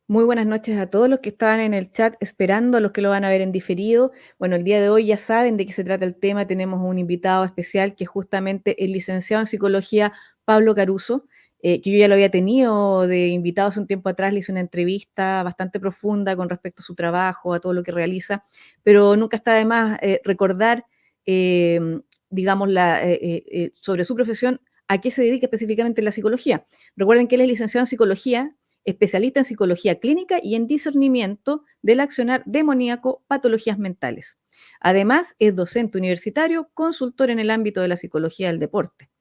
Muy buenas noches a todos los que estaban en el chat esperando, a los que lo van a ver en diferido. Bueno, el día de hoy ya saben de qué se trata el tema. Tenemos un invitado especial que es justamente el licenciado en psicología Pablo Caruso, que yo ya lo había tenido de invitado hace un tiempo atrás. Le hice una entrevista bastante profunda con respecto a su trabajo, a todo lo que realiza, pero nunca está de más recordar, eh, digamos, sobre su profesión, a qué se dedica específicamente la psicología. Recuerden que él es licenciado en psicología, especialista en psicología clínica y en discernimiento del accionar demoníaco, patologías mentales. Además, es docente universitario, consultor en el ámbito de la psicología del deporte.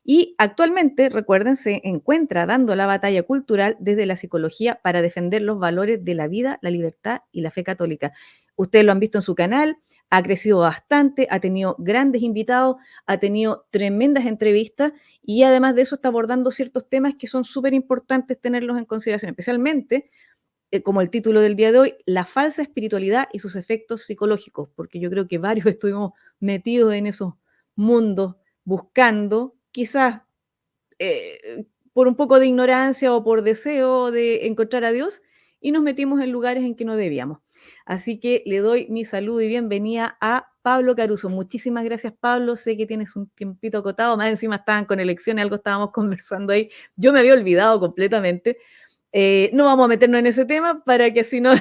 Y actualmente, recuerden, se encuentra dando la batalla cultural desde la psicología para defender los valores de la vida, la libertad y la fe católica. Ustedes lo han visto en su canal, ha crecido bastante, ha tenido grandes invitados, ha tenido tremendas entrevistas y además de eso está abordando ciertos temas que son súper importantes tenerlos en consideración, especialmente, como el título del día de hoy, la falsa espiritualidad y sus efectos psicológicos, porque yo creo que varios estuvimos metidos en esos mundos buscando, quizás por un poco de ignorancia o por deseo de encontrar a Dios, y nos metimos en lugares en que no debíamos. Así que le doy mi saludo y bienvenida a Pablo Caruso. Muchísimas gracias, Pablo. Sé que tienes un tiempito acotado, más encima estaban con elecciones, algo estábamos conversando ahí. Yo me había olvidado completamente. No vamos a meternos en ese tema para que si no,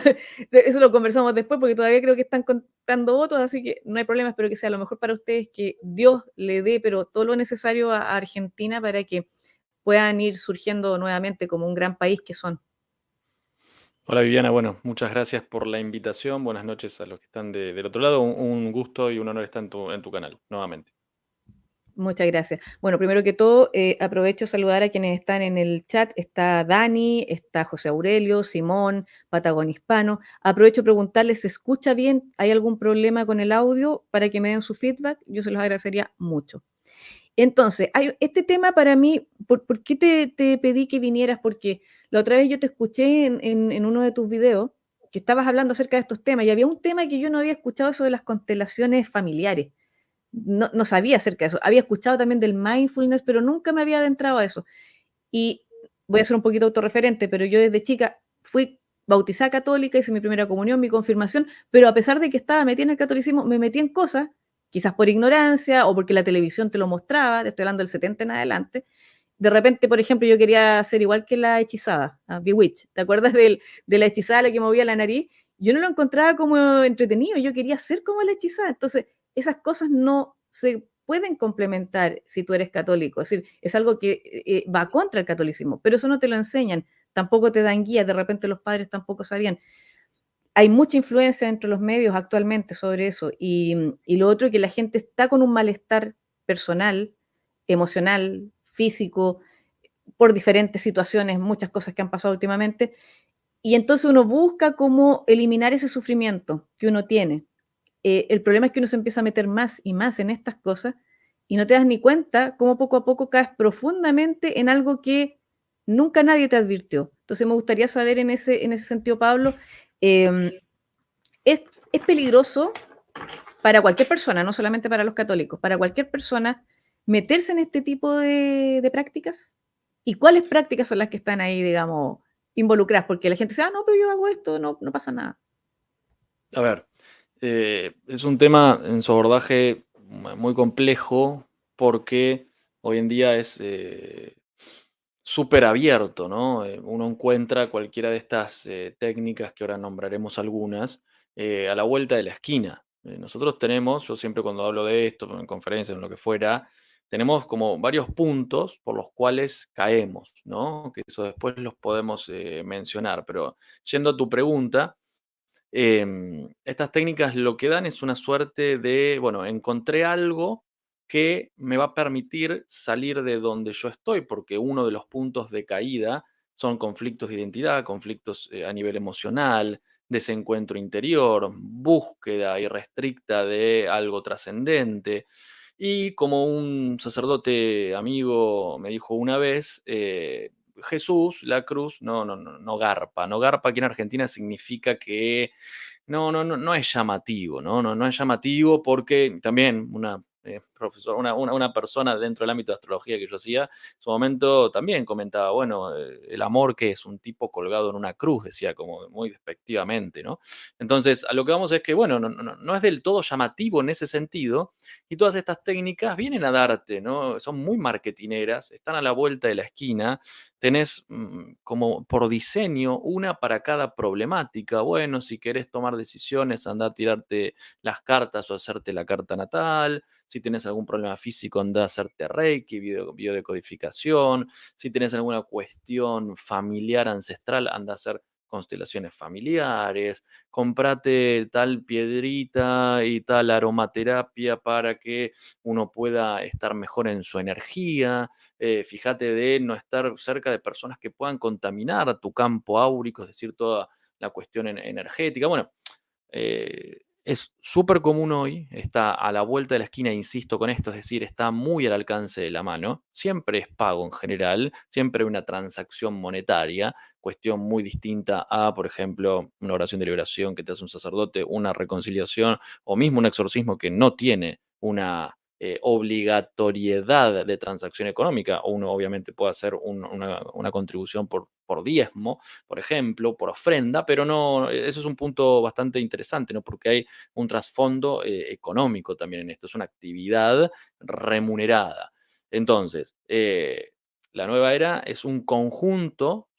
eso lo conversamos después, porque todavía creo que están contando votos, así que no hay problema. Espero que sea lo mejor para ustedes, que Dios le dé, pero todo lo necesario a Argentina para que puedan ir surgiendo nuevamente como un gran país que son. Hola Viviana, bueno, muchas gracias por la invitación. Buenas noches a los que están del otro lado. Un gusto y un honor estar en tu canal, nuevamente. Muchas gracias. Bueno, primero que todo, aprovecho a saludar a quienes están en el chat. Está Dani, está José Aurelio, Simón, Patagón Hispano. Aprovecho a preguntarles, ¿se escucha bien? ¿Hay algún problema con el audio para que me den su feedback? Yo se los agradecería mucho. Entonces, este tema para mí, ¿por qué te pedí que vinieras? Porque la otra vez yo te escuché en uno de tus videos que estabas hablando acerca de estos temas y había un tema que yo no había escuchado, eso de las constelaciones familiares. No sabía acerca de eso. Había escuchado también del mindfulness, pero nunca me había adentrado a eso. Y voy a ser un poquito autorreferente, pero yo desde chica fui bautizada católica, hice mi primera comunión, mi confirmación, pero a pesar de que estaba metida en el catolicismo, me metí en cosas, quizás por ignorancia o porque la televisión te lo mostraba, te estoy hablando del 70 en adelante. De repente, por ejemplo, yo quería ser igual que la hechizada, Bewitch. ¿Te acuerdas de la hechizada la que movía la nariz? Yo no lo encontraba como entretenido, yo quería ser como la hechizada. Entonces, esas cosas no se pueden complementar si tú eres católico. Es decir, es algo que va contra el catolicismo, pero eso no te lo enseñan, tampoco te dan guías, de repente los padres tampoco sabían. Hay mucha influencia entre los medios actualmente sobre eso y lo otro que la gente está con un malestar personal, emocional, físico, por diferentes situaciones, muchas cosas que han pasado últimamente, y entonces uno busca cómo eliminar ese sufrimiento que uno tiene. El problema es que uno se empieza a meter más y más en estas cosas y no te das ni cuenta cómo poco a poco caes profundamente en algo que nunca nadie te advirtió. Entonces me gustaría saber en ese sentido, Pablo, eh, ¿es, ¿es peligroso para cualquier persona, no solamente para los católicos, para cualquier persona meterse en este tipo de prácticas? ¿Y cuáles prácticas son las que están ahí, digamos, involucradas? Porque la gente dice, no, pero yo hago esto, no pasa nada. A ver, es un tema en su abordaje muy complejo porque hoy en día es súper abierto, ¿no? Uno encuentra cualquiera de estas técnicas, que ahora nombraremos algunas, a la vuelta de la esquina. Nosotros tenemos, yo siempre cuando hablo de esto, en conferencias, en lo que fuera, tenemos como varios puntos por los cuales caemos, ¿no? Que eso después los podemos mencionar, pero yendo a tu pregunta, estas técnicas lo que dan es una suerte de, bueno, encontré algo que me va a permitir salir de donde yo estoy, porque uno de los puntos de caída son conflictos de identidad, conflictos a nivel emocional, desencuentro interior, búsqueda irrestricta de algo trascendente. Y como un sacerdote amigo me dijo una vez, Jesús, la cruz, no garpa. No garpa aquí en Argentina significa que no es llamativo, ¿no? No es llamativo porque también una profesor, una persona dentro del ámbito de astrología que yo hacía, en su momento también comentaba, bueno, el amor que es un tipo colgado en una cruz, decía como muy despectivamente, ¿no? Entonces, a lo que vamos es que, bueno, no es del todo llamativo en ese sentido, y todas estas técnicas vienen a darte, ¿no? Son muy marketineras, están a la vuelta de la esquina, tenés como por diseño una para cada problemática. Bueno, si querés tomar decisiones, anda a tirarte las cartas o hacerte la carta natal. Si tienes algún problema físico, anda a hacerte Reiki, biodecodificación. Si tienes alguna cuestión familiar, ancestral, anda a hacer constelaciones familiares. Comprate tal piedrita y tal aromaterapia para que uno pueda estar mejor en su energía. Fíjate de no estar cerca de personas que puedan contaminar tu campo áurico, es decir, toda la cuestión energética. Bueno, es súper común hoy, está a la vuelta de la esquina, insisto con esto, es decir, está muy al alcance de la mano, siempre es pago en general, siempre hay una transacción monetaria, cuestión muy distinta a, por ejemplo, una oración de liberación que te hace un sacerdote, una reconciliación o mismo un exorcismo que no tiene una obligatoriedad de transacción económica. Uno obviamente puede hacer una contribución por diezmo, por ejemplo, por ofrenda, pero no, eso es un punto bastante interesante, ¿no? Porque hay un trasfondo económico también en esto, es una actividad remunerada. Entonces, la nueva era es un conjunto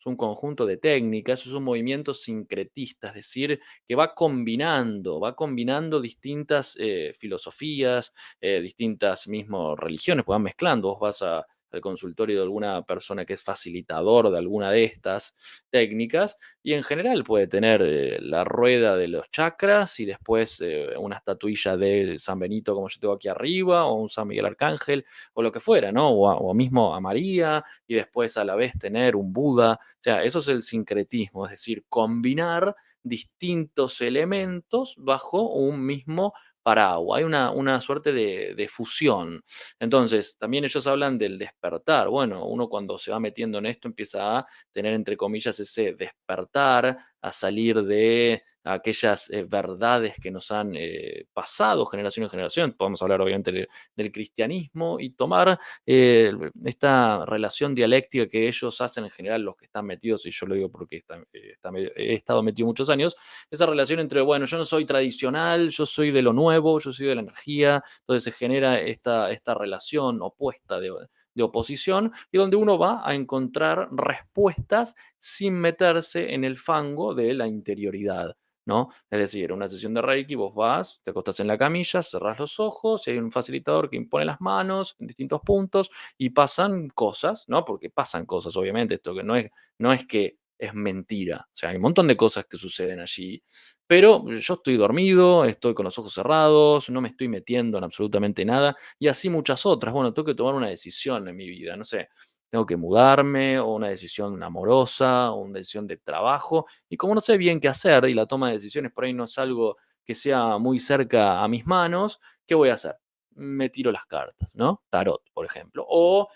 de técnicas, es un movimiento sincretista, es decir, que va combinando distintas filosofías, distintas mismo religiones, pues van mezclando, vos vas al consultorio de alguna persona que es facilitador de alguna de estas técnicas y en general puede tener la rueda de los chakras y después una estatuilla de San Benito como yo tengo aquí arriba o un San Miguel Arcángel o lo que fuera, ¿no? O mismo a María y después a la vez tener un Buda. O sea, eso es el sincretismo, es decir, combinar distintos elementos bajo un mismo paraguas. Hay una suerte de fusión. Entonces, también ellos hablan del despertar. Bueno, uno cuando se va metiendo en esto empieza a tener, entre comillas, ese despertar, a salir de aquellas verdades que nos han pasado generación en generación. Podemos hablar obviamente del cristianismo y tomar esta relación dialéctica que ellos hacen en general, los que están metidos, y yo lo digo porque he estado metido muchos años, esa relación entre, bueno, yo no soy tradicional, yo soy de lo nuevo, yo soy de la energía, entonces se genera esta relación opuesta de oposición y donde uno va a encontrar respuestas sin meterse en el fango de la interioridad. ¿No? Es decir, una sesión de Reiki, vos vas, te acostás en la camilla, cerrás los ojos, y hay un facilitador que impone las manos en distintos puntos y pasan cosas, ¿no? Porque pasan cosas, obviamente, esto que no es que es mentira, o sea, hay un montón de cosas que suceden allí, pero yo estoy dormido, estoy con los ojos cerrados, no me estoy metiendo en absolutamente nada, y así muchas otras. Bueno, tengo que tomar una decisión en mi vida, no sé, tengo que mudarme, o una decisión amorosa, o una decisión de trabajo, y como no sé bien qué hacer, y la toma de decisiones por ahí no es algo que sea muy cerca a mis manos, ¿qué voy a hacer? Me tiro las cartas, ¿no? Tarot, por ejemplo, o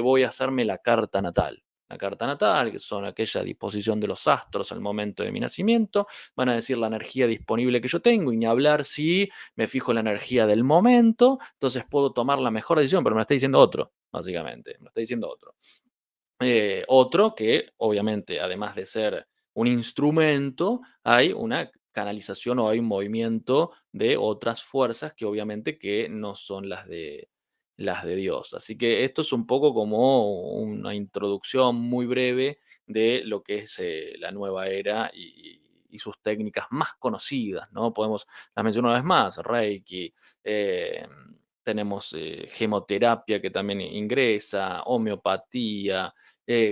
voy a hacerme la carta natal. La carta natal, que son aquella disposición de los astros al momento de mi nacimiento, van a decir la energía disponible que yo tengo, y ni hablar si me fijo en la energía del momento, entonces puedo tomar la mejor decisión, pero me la está diciendo otro, básicamente, me lo está diciendo otro. Otro que, obviamente, además de ser un instrumento, hay una canalización o hay un movimiento de otras fuerzas que obviamente que no son las de Dios. Así que esto es un poco como una introducción muy breve de lo que es la nueva era y sus técnicas más conocidas, ¿no? Las menciono una vez más, Reiki, eh, tenemos gemoterapia que también ingresa, homeopatía,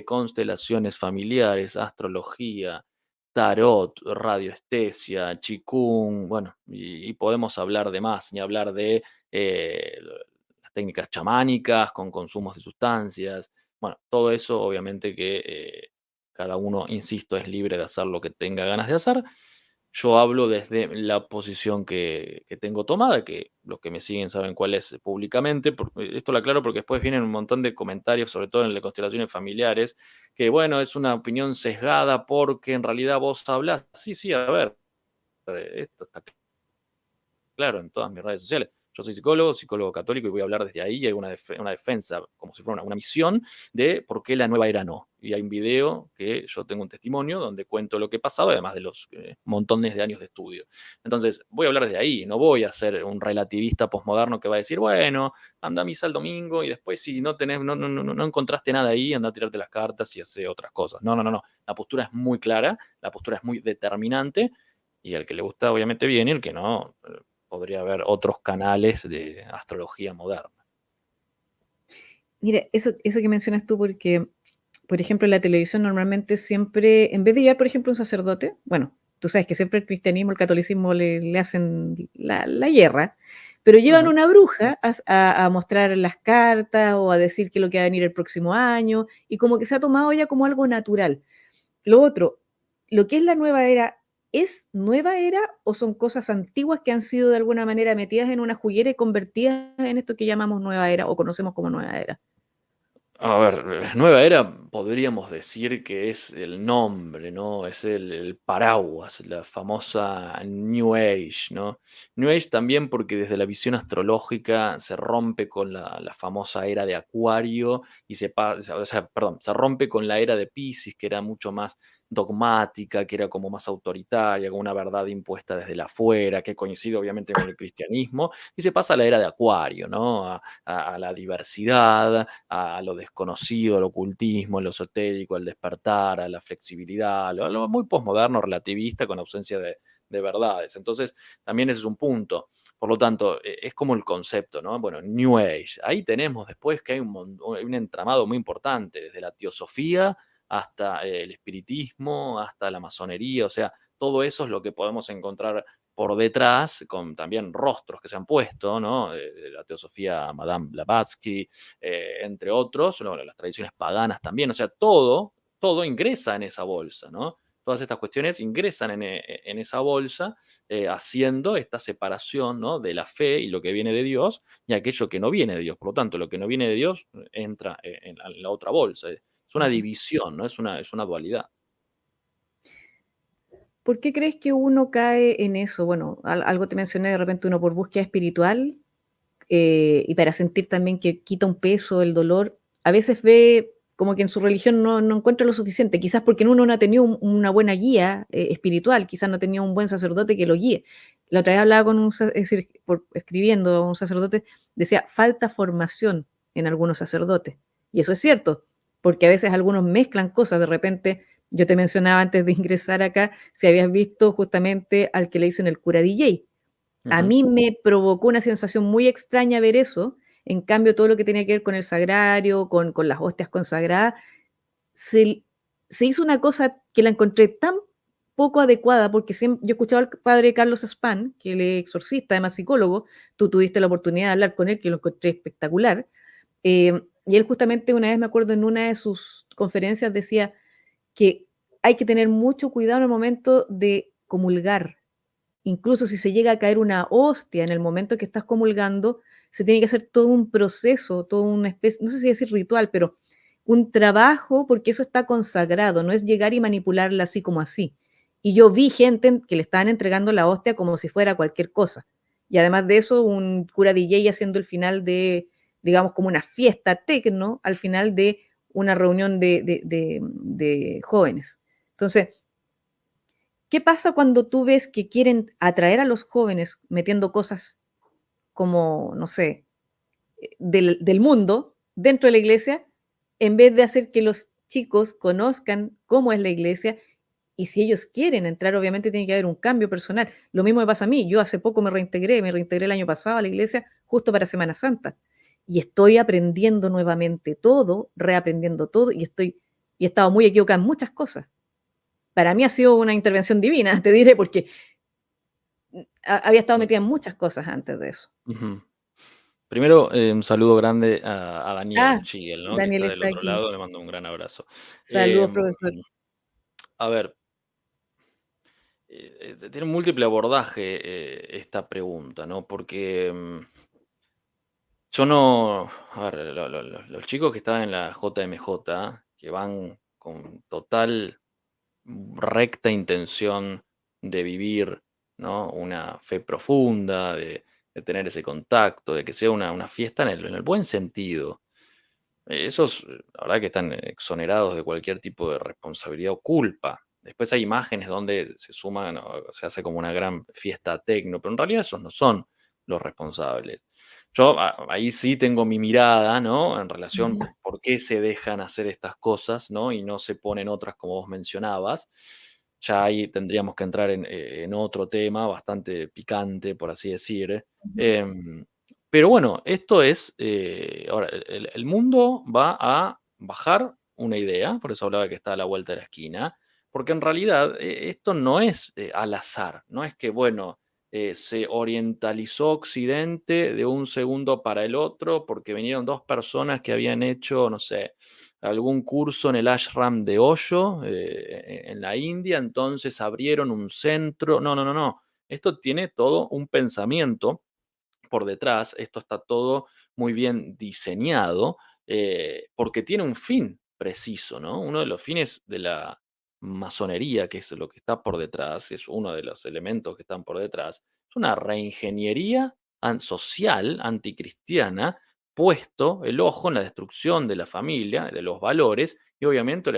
constelaciones familiares, astrología, tarot, radiestesia, chikung, bueno, y podemos hablar de más, ni hablar de las técnicas chamánicas con consumos de sustancias. Bueno, todo eso obviamente que cada uno, insisto, es libre de hacer lo que tenga ganas de hacer. Yo hablo desde la posición que tengo tomada, que los que me siguen saben cuál es públicamente. Esto lo aclaro porque después vienen un montón de comentarios, sobre todo en las constelaciones familiares, que bueno, es una opinión sesgada porque en realidad vos hablas. Sí, sí, a ver, esto está claro en todas mis redes sociales. Yo soy psicólogo católico, y voy a hablar desde ahí, y hay una defensa, como si fuera una misión, de por qué la nueva era no. Y hay un video que yo tengo un testimonio donde cuento lo que pasaba, además de los montones de años de estudio. Entonces, voy a hablar desde ahí, no voy a ser un relativista posmoderno que va a decir, bueno, anda a misa el domingo y después si no tenés, no encontraste nada ahí, anda a tirarte las cartas y hacer otras cosas. No, no, no, no. La postura es muy clara, la postura es muy determinante, y al que le gusta, obviamente, bien, y el que no, podría haber otros canales de astrología moderna. Mira, eso que mencionas tú, porque, por ejemplo, en la televisión normalmente siempre, en vez de llevar, por ejemplo, un sacerdote, bueno, tú sabes que siempre el cristianismo, el catolicismo le hacen la guerra, pero llevan Ujú. una bruja a mostrar las cartas o a decir qué es lo que va a venir el próximo año, y como que se ha tomado ya como algo natural. Lo otro, lo que es la nueva era, ¿es nueva era o son cosas antiguas que han sido de alguna manera metidas en una juguera y convertidas en esto que llamamos nueva era o conocemos como nueva era? A ver, nueva era podríamos decir que es el nombre, ¿no? Es el paraguas, la famosa New Age, ¿no? New Age también porque desde la visión astrológica se rompe con la famosa era de Acuario y o sea, perdón, se rompe con la era de Piscis, que era mucho más dogmática, que era como más autoritaria, con una verdad impuesta desde la afuera, que coincide obviamente con el cristianismo, y se pasa a la era de Acuario, ¿no? A la diversidad, a lo desconocido, al ocultismo, a lo esotérico, al despertar, a la flexibilidad, a lo muy posmoderno, relativista, con ausencia de verdades. Entonces, también ese es un punto. Por lo tanto, es como el concepto, ¿no? Bueno, New Age. Ahí tenemos después que hay hay un entramado muy importante, desde la teosofía hasta el espiritismo, hasta la masonería, o sea, todo eso es lo que podemos encontrar por detrás, con también rostros que se han puesto, ¿no? La teosofía Madame Blavatsky, entre otros, ¿no? Las tradiciones paganas también, o sea, todo ingresa en esa bolsa, ¿no? Todas estas cuestiones ingresan en esa bolsa, haciendo esta separación, ¿no? De la fe y lo que viene de Dios y aquello que no viene de Dios. Por lo tanto, lo que no viene de Dios entra en la otra bolsa. Es una Ujú. división, ¿no? Es una dualidad. ¿Por qué crees que uno cae en eso? Bueno, algo te mencioné, de repente uno por búsqueda espiritual, y para sentir también que quita un peso, el dolor, a veces ve como que en su religión no encuentra lo suficiente, quizás porque uno no ha tenido una buena guía espiritual, quizás no tenía un buen sacerdote que lo guíe. La otra vez hablaba con es decir, escribiendo a un sacerdote, decía, falta formación en algunos sacerdotes. Y eso es cierto, porque a veces algunos mezclan cosas, de repente, yo te mencionaba antes de ingresar acá, si habías visto justamente al que le dicen el cura DJ. A Ujú. mí me provocó una sensación muy extraña ver eso. En cambio, todo lo que tenía que ver con el sagrario, con las hostias consagradas, se, se hizo una cosa que la encontré tan poco adecuada, porque yo he escuchado al padre Carlos Spam, que él es exorcista, además psicólogo, tú tuviste la oportunidad de hablar con él, que lo encontré espectacular, y él justamente una vez, me acuerdo, en una de sus conferencias decía que hay que tener mucho cuidado en el momento de comulgar. Incluso si se llega a caer una hostia en el momento que estás comulgando, se tiene que hacer todo un proceso, toda una especie, no sé si decir ritual, pero un trabajo, porque eso está consagrado, no es llegar y manipularla así como así. Y yo vi gente que le estaban entregando la hostia como si fuera cualquier cosa. Y además de eso, un cura DJ haciendo el final de, digamos, como una fiesta tecno, al final de una reunión de jóvenes. Entonces, ¿qué pasa cuando tú ves que quieren atraer a los jóvenes metiendo cosas como, no sé, del mundo dentro de la iglesia, en vez de hacer que los chicos conozcan cómo es la iglesia? Y si ellos quieren entrar, obviamente tiene que haber un cambio personal. Lo mismo me pasa a mí. Yo hace poco me reintegré el año pasado a la iglesia justo para Semana Santa. Y estoy aprendiendo nuevamente todo, reaprendiendo todo, y he estado muy equivocada en muchas cosas. Para mí ha sido una intervención divina, te diré, porque había estado Sí. metida en muchas cosas antes de eso. Ujú. Primero, un saludo grande a Daniel Ah, Chiguel, ¿no? Que Daniel está del está otro aquí. lado, le mando un gran abrazo. Saludos, Em, profesor. a ver, tiene un múltiple abordaje esta pregunta, ¿no? Porque yo no, a ver, los chicos que están en la JMJ, que van con total recta intención de vivir, ¿no? Una fe profunda, de tener ese contacto, de que sea una fiesta en el buen sentido. Esos, la verdad que están exonerados de cualquier tipo de responsabilidad o culpa. Después hay imágenes donde se suman, o se hace como una gran fiesta tecno, pero en realidad esos no son los responsables. Yo ahí sí tengo mi mirada, ¿no? En relación Ujú, por qué se dejan hacer estas cosas, ¿no? Y no se ponen otras como vos mencionabas. Ya ahí tendríamos que entrar en otro tema bastante picante, por así decir. ujú, Em, pero bueno, esto es, ahora, el mundo va a bajar una idea, por eso hablaba de que está a la vuelta de la esquina, porque en realidad esto no es al azar, no es que, bueno, se orientalizó Occidente de un segundo para el otro porque vinieron dos personas que habían hecho, no sé, algún curso en el ashram de Osho, en la India, entonces abrieron un centro. No, no, no, no. Esto tiene todo un pensamiento por detrás, esto está todo muy bien diseñado, porque tiene un fin preciso, ¿no? Uno de los fines de la masonería, que es lo que está por detrás, es uno de los elementos que están por detrás, es una reingeniería social, anticristiana, puesto el ojo en la destrucción de la familia, de los valores y obviamente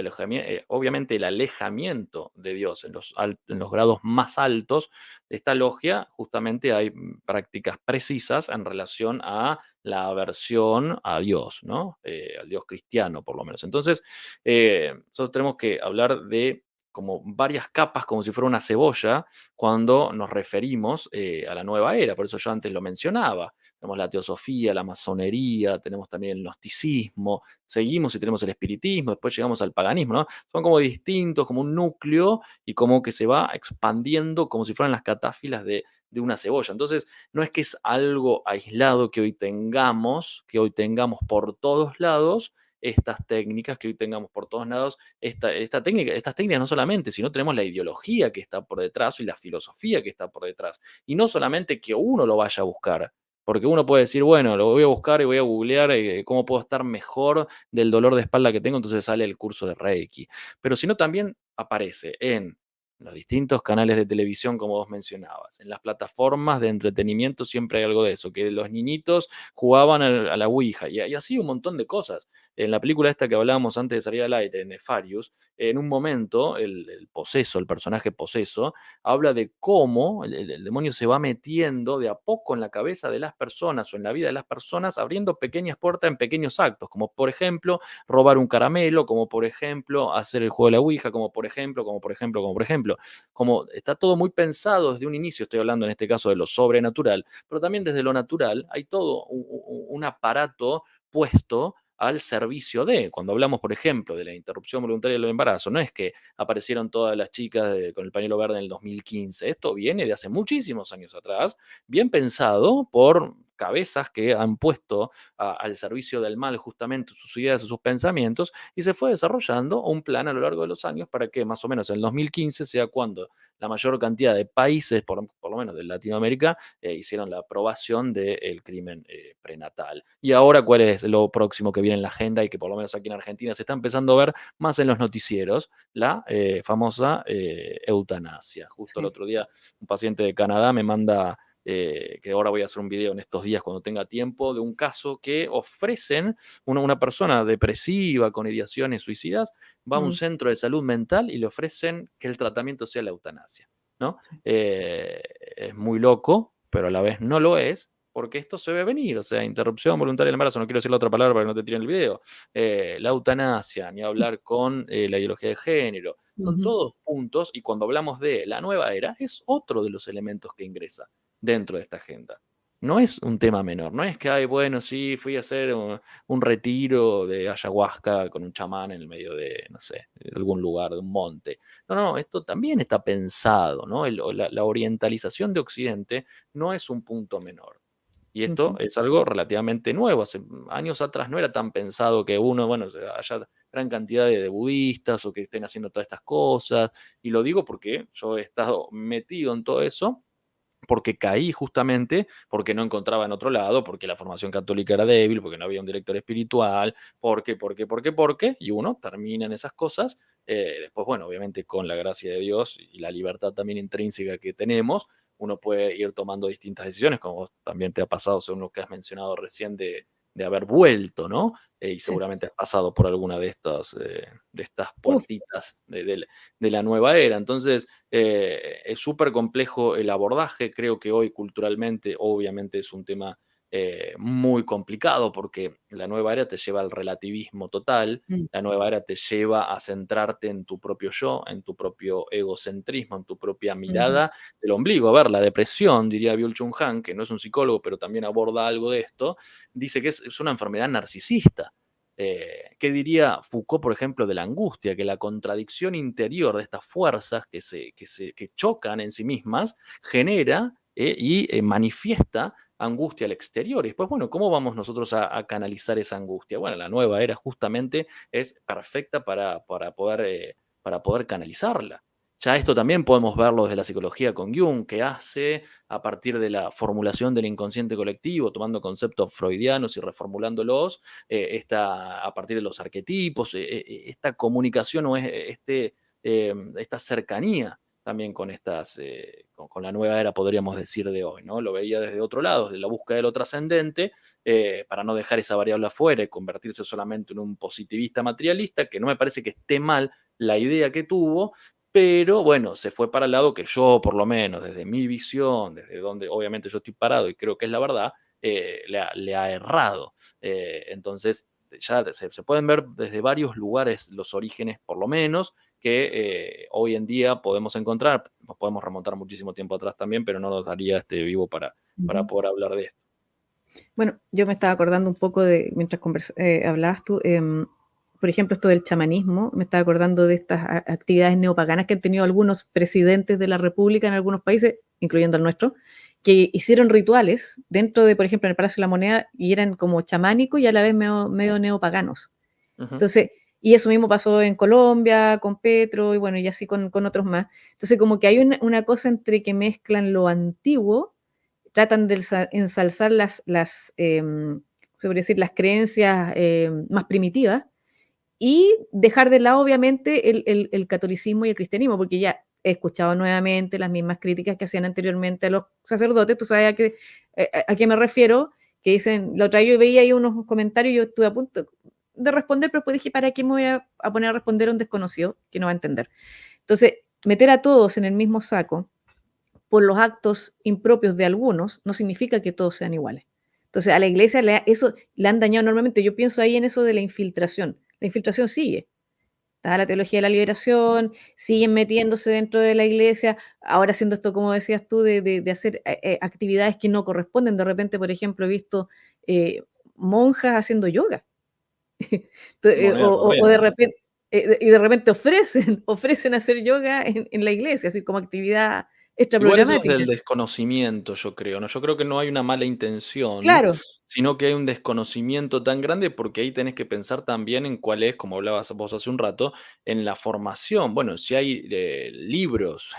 obviamente el alejamiento de Dios en los grados más altos de esta logia. Justamente hay prácticas precisas en relación a la aversión a Dios, ¿no? Al Dios cristiano, por lo menos. Entonces, nosotros tenemos que hablar de como varias capas, como si fuera una cebolla, cuando nos referimos a la nueva era. Por eso yo antes lo mencionaba. Tenemos la teosofía, la masonería, tenemos también el gnosticismo, seguimos y tenemos el espiritismo, después llegamos al paganismo, ¿no? Son como distintos, como un núcleo y como que se va expandiendo como si fueran las catáfilas de una cebolla. Entonces, no es que es algo aislado que hoy tengamos por todos lados estas técnicas, que hoy tengamos por todos lados estas técnicas no solamente, sino tenemos la ideología que está por detrás y la filosofía que está por detrás. Y no solamente que uno lo vaya a buscar, porque uno puede decir, bueno, lo voy a buscar y voy a googlear cómo puedo estar mejor del dolor de espalda que tengo, entonces sale el curso de Reiki. Pero sino también aparece en los distintos canales de televisión, como vos mencionabas, en las plataformas de entretenimiento siempre hay algo de eso, que los niñitos jugaban a la Ouija y así un montón de cosas. En la película esta que hablábamos antes de salir al aire, Nefarious, en un momento el poseso, el personaje poseso, habla de cómo el demonio se va metiendo de a poco en la cabeza de las personas o en la vida de las personas, abriendo pequeñas puertas en pequeños actos, como por ejemplo robar un caramelo, como por ejemplo hacer el juego de la Ouija, como está todo muy pensado desde un inicio, estoy hablando en este caso de lo sobrenatural, pero también desde lo natural hay todo un aparato puesto al servicio de, cuando hablamos, por ejemplo, de la interrupción voluntaria del embarazo, no es que aparecieron todas las chicas con el pañuelo verde en el 2015, esto viene de hace muchísimos años atrás, bien pensado por cabezas que han puesto al servicio del mal justamente sus ideas y sus pensamientos, y se fue desarrollando un plan a lo largo de los años para que más o menos en el 2015 sea cuando la mayor cantidad de países, por lo menos de Latinoamérica, hicieron la aprobación del crimen prenatal. Y ahora, ¿cuál es lo próximo que viene en la agenda y que por lo menos aquí en Argentina se está empezando a ver más en los noticieros? La famosa eutanasia. Justo el sí. otro día un paciente de Canadá me manda que ahora voy a hacer un video en estos días cuando tenga tiempo, de un caso que ofrecen una persona depresiva con ideaciones suicidas, va a un Mm, centro de salud mental y le ofrecen que el tratamiento sea la eutanasia, ¿no? sí. Es muy loco, pero a la vez no lo es, porque esto se ve venir, o sea, interrupción voluntaria del embarazo, no quiero decir la otra palabra para que no te tiren el video, la eutanasia, ni hablar con la ideología de género, son Ujú, todos puntos, y cuando hablamos de la nueva era, es otro de los elementos que ingresa dentro de esta agenda. No es un tema menor, no es que, ay, bueno, sí, fui a hacer un retiro de ayahuasca con un chamán en el medio de, no sé, de algún lugar, de un monte. No, no, esto también está pensado, ¿no? La orientalización de Occidente no es un punto menor. Y esto ujú, es algo relativamente nuevo. Hace años atrás no era tan pensado que uno, bueno, haya gran cantidad de budistas o que estén haciendo todas estas cosas. Y lo digo porque yo he estado metido en todo eso porque caí justamente, porque no encontraba en otro lado, porque la formación católica era débil, porque no había un director espiritual, porque, y uno termina en esas cosas. Después, bueno, obviamente con la gracia de Dios y la libertad también intrínseca que tenemos, uno puede ir tomando distintas decisiones, como vos también te ha pasado, según lo que has mencionado recién, de haber vuelto, ¿no? Y Sí. seguramente has pasado por alguna de estas Uf, puertitas de la nueva era. Entonces, es súper complejo el abordaje. Creo que hoy culturalmente, obviamente, es un tema muy complicado porque la nueva era te lleva al relativismo total, mm, la nueva era te lleva a centrarte en tu propio yo, en tu propio egocentrismo, en tu propia ujú, mirada del ombligo. A ver, la depresión, diría Byung-Chul Han, que no es un psicólogo, pero también aborda algo de esto, dice que es una enfermedad narcisista. ¿Qué diría Foucault, por ejemplo, de la angustia? Que la contradicción interior de estas fuerzas que chocan en sí mismas genera y manifiesta angustia al exterior. Y después, bueno, ¿cómo vamos nosotros a canalizar esa angustia? Bueno, la nueva era justamente es perfecta para poder canalizarla. Ya esto también podemos verlo desde la psicología con Jung, que hace a partir de la formulación del inconsciente colectivo, tomando conceptos freudianos y reformulándolos, a partir de los arquetipos, esta comunicación o esta cercanía también con la nueva era, podríamos decir, de hoy, ¿no? Lo veía desde otro lado, desde la búsqueda de lo trascendente, para no dejar esa variable afuera y convertirse solamente en un positivista materialista, que no me parece que esté mal la idea que tuvo, pero bueno, se fue para el lado que yo, por lo menos, desde mi visión, desde donde obviamente yo estoy parado y creo que es la verdad, le ha errado. Entonces, ya se pueden ver desde varios lugares los orígenes, por lo menos, que hoy en día podemos encontrar. Nos podemos remontar muchísimo tiempo atrás también, pero no nos daría este vivo para ujú. poder hablar de esto. Bueno, yo me estaba acordando un poco de, mientras hablabas tú, por ejemplo, esto del chamanismo, me estaba acordando de estas actividades neopaganas que han tenido algunos presidentes de la República en algunos países, incluyendo el nuestro, que hicieron rituales dentro de, por ejemplo, en el Palacio de la Moneda y eran como chamánicos y a la vez medio neopaganos. Ujú. Entonces, y eso mismo pasó en Colombia, con Petro, y bueno, y así con otros más. Entonces, como que hay una cosa entre que mezclan lo antiguo, tratan de ensalzar se podría decir, las creencias más primitivas, y dejar de lado, obviamente, el catolicismo y el cristianismo, porque ya he escuchado nuevamente las mismas críticas que hacían anteriormente a los sacerdotes, tú sabes a qué me refiero, que dicen, la otra vez yo veía ahí unos comentarios, yo estuve a punto de responder, pero después dije, ¿para qué me voy a poner a responder a un desconocido que no va a entender? Entonces, meter a todos en el mismo saco por los actos impropios de algunos no significa que todos sean iguales. Entonces, a la iglesia eso le han dañado enormemente. Yo pienso ahí en eso de la infiltración. La infiltración sigue. Está la teología de la liberación, siguen metiéndose dentro de la iglesia, ahora haciendo esto, como decías tú, de hacer actividades que no corresponden. De repente, por ejemplo, he visto monjas haciendo yoga. Moneda O de corriente. repente, y de repente ofrecen hacer yoga en la iglesia, así como actividad Igual eso es extraprogramática. del desconocimiento, yo creo, ¿no? Yo creo que no hay una mala intención, Claro. sino que hay un desconocimiento tan grande, porque ahí tenés que pensar también en cuál es, como hablabas vos hace un rato, en la formación. Bueno, si hay libros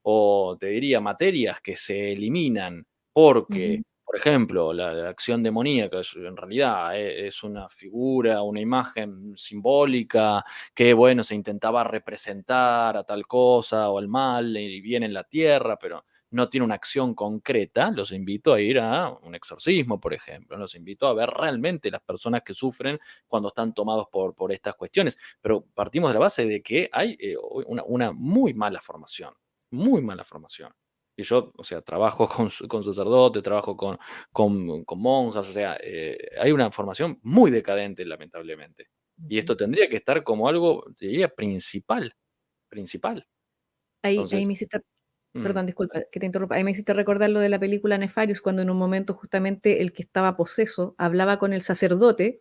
o te diría materias que se eliminan porque, Ujú. por ejemplo, la acción demoníaca en realidad es una figura, una imagen simbólica que, bueno, se intentaba representar a tal cosa o al mal y bien en la tierra, pero no tiene una acción concreta, los invito a ir a un exorcismo, por ejemplo. Los invito a ver realmente las personas que sufren cuando están tomados por estas cuestiones. Pero partimos de la base de que hay una muy mala formación, muy mala formación. Y yo, o sea, trabajo con sacerdotes, trabajo con monjas, o sea, hay una formación muy decadente, lamentablemente. Y Ujú. esto tendría que estar como algo, te diría, principal, principal. Ahí Entonces, me hiciste, mm, perdón, disculpa que te interrumpa, ahí me hiciste recordar lo de la película Nefarious, cuando en un momento justamente el que estaba poseso hablaba con el sacerdote,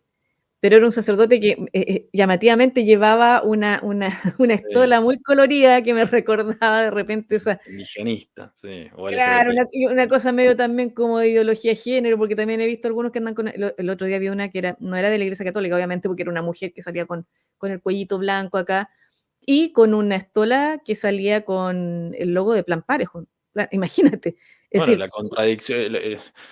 pero era un sacerdote que llamativamente llevaba una sí, estola muy colorida que me recordaba de repente esa, indigenista, sí, o claro, LGBT. y una cosa medio también como de ideología de género, porque también he visto algunos que andan con, el otro día vi una que no era de la Iglesia Católica, obviamente, porque era una mujer que salía con el cuellito blanco acá, y con una estola que salía con el logo de Plan Parejo. Imagínate. Es Bueno, decir,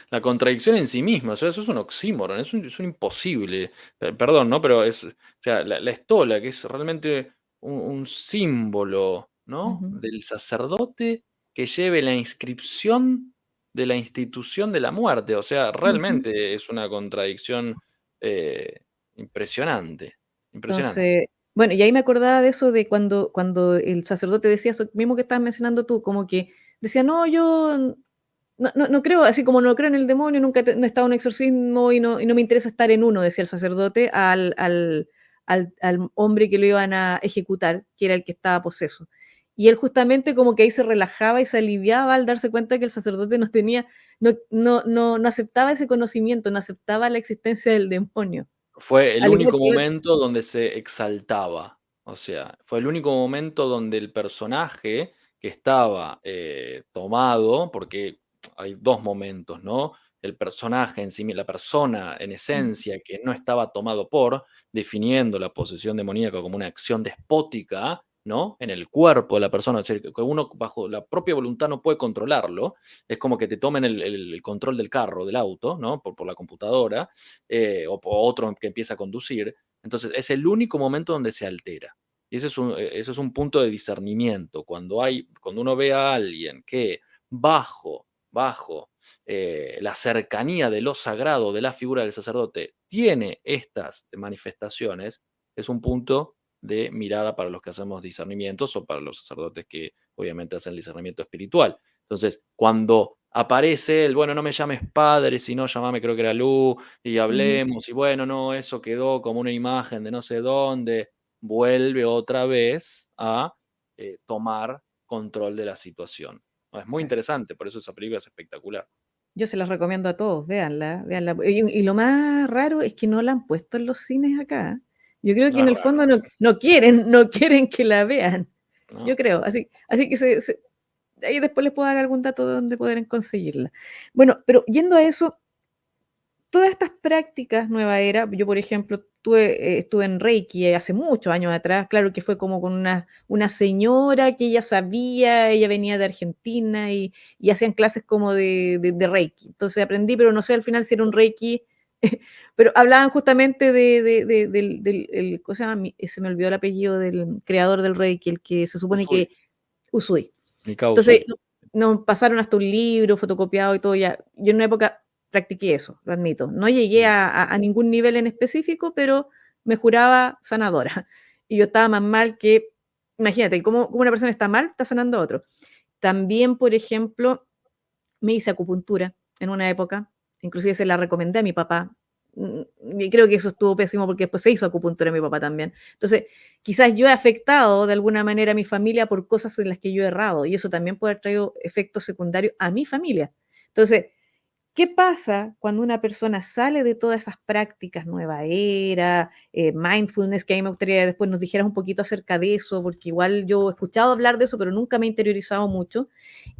la contradicción en sí misma, o sea, eso es un oxímoron, es un imposible. Perdón, ¿no? Pero o sea, la estola, que es realmente un símbolo, ¿no? ujú, Del sacerdote que lleve la inscripción de la institución de la muerte. O sea, Ujú. realmente es una contradicción eh, impresionante, impresionante. Entonces, bueno, y ahí me acordaba de eso de cuando el sacerdote decía eso mismo que estabas mencionando tú, como que decía: "No, yo no creo, así como no creo en el demonio, nunca no he estado en un exorcismo y no me interesa estar en uno", decía el sacerdote al hombre que lo iban a ejecutar, que era el que estaba poseso. Y él justamente como que ahí se relajaba y se aliviaba al darse cuenta que el sacerdote no aceptaba ese conocimiento, no aceptaba la existencia del demonio. Fue el Al igual único que él. momento donde se exaltaba. O sea, fue el único momento donde el personaje que estaba, tomado, porque hay 2 momentos, ¿no? El personaje en sí la persona en Ujú. esencia que no estaba tomado por, definiendo la posesión demoníaca como una acción despótica, ¿no? En el cuerpo de la persona, es decir, que uno bajo la propia voluntad no puede controlarlo. Es como que te tomen el control del carro, del auto, ¿no? Por la computadora, o otro que empieza a conducir. Entonces, es el único momento donde se altera. Y ese es un punto de discernimiento. Cuando uno ve a alguien que bajo la cercanía de lo sagrado, de la figura del sacerdote, tiene estas manifestaciones, es un punto de mirada para los que hacemos discernimientos o para los sacerdotes que obviamente hacen discernimiento espiritual. Entonces, cuando aparece el, bueno, no me llames padre, sino llamame, creo que era Lu, y Ujú. hablemos, y bueno, no, eso quedó como una imagen de no sé dónde, vuelve otra vez a tomar control de la situación. ¿No? Es muy Claro. interesante, por eso esa película es espectacular. Yo se las recomiendo a todos, véanla, véanla. Y lo más raro es que no la han puesto en los cines acá. Yo creo que No en es el raro, fondo no quieren que la vean. Yo ¿no? creo, así que ahí después les puedo dar algún dato de dónde podrán conseguirla. Bueno, pero yendo a eso, todas estas prácticas nueva era, yo, por ejemplo, estuve en Reiki hace muchos años atrás, claro que fue como con una señora que ella sabía, ella venía de Argentina y hacían clases como de Reiki. Entonces aprendí, pero no sé al final si era un Reiki, pero hablaban justamente ¿cómo se llama? Se me olvidó el apellido del creador del Reiki, el que se supone Usui, que Usui. Mikao Entonces, Usui. nos pasaron hasta un libro fotocopiado y todo ya. Yo en una época practiqué eso, lo admito. No llegué Mm, a ningún nivel en específico, pero me juraba sanadora. Y yo estaba más mal que, imagínate, cómo una persona está mal, está sanando a otro. También, por ejemplo, me hice acupuntura en una época, inclusive se la recomendé a mi papá, y creo que eso estuvo pésimo porque después se hizo acupuntura mi papá también. Entonces, quizás yo he afectado de alguna manera a mi familia por cosas en las que yo he errado, y eso también puede haber traído efectos secundarios a mi familia. Entonces, ¿qué pasa cuando una persona sale de todas esas prácticas, nueva era, mindfulness, que a mí me gustaría que después nos dijeras un poquito acerca de eso, porque igual yo he escuchado hablar de eso, pero nunca me he interiorizado mucho,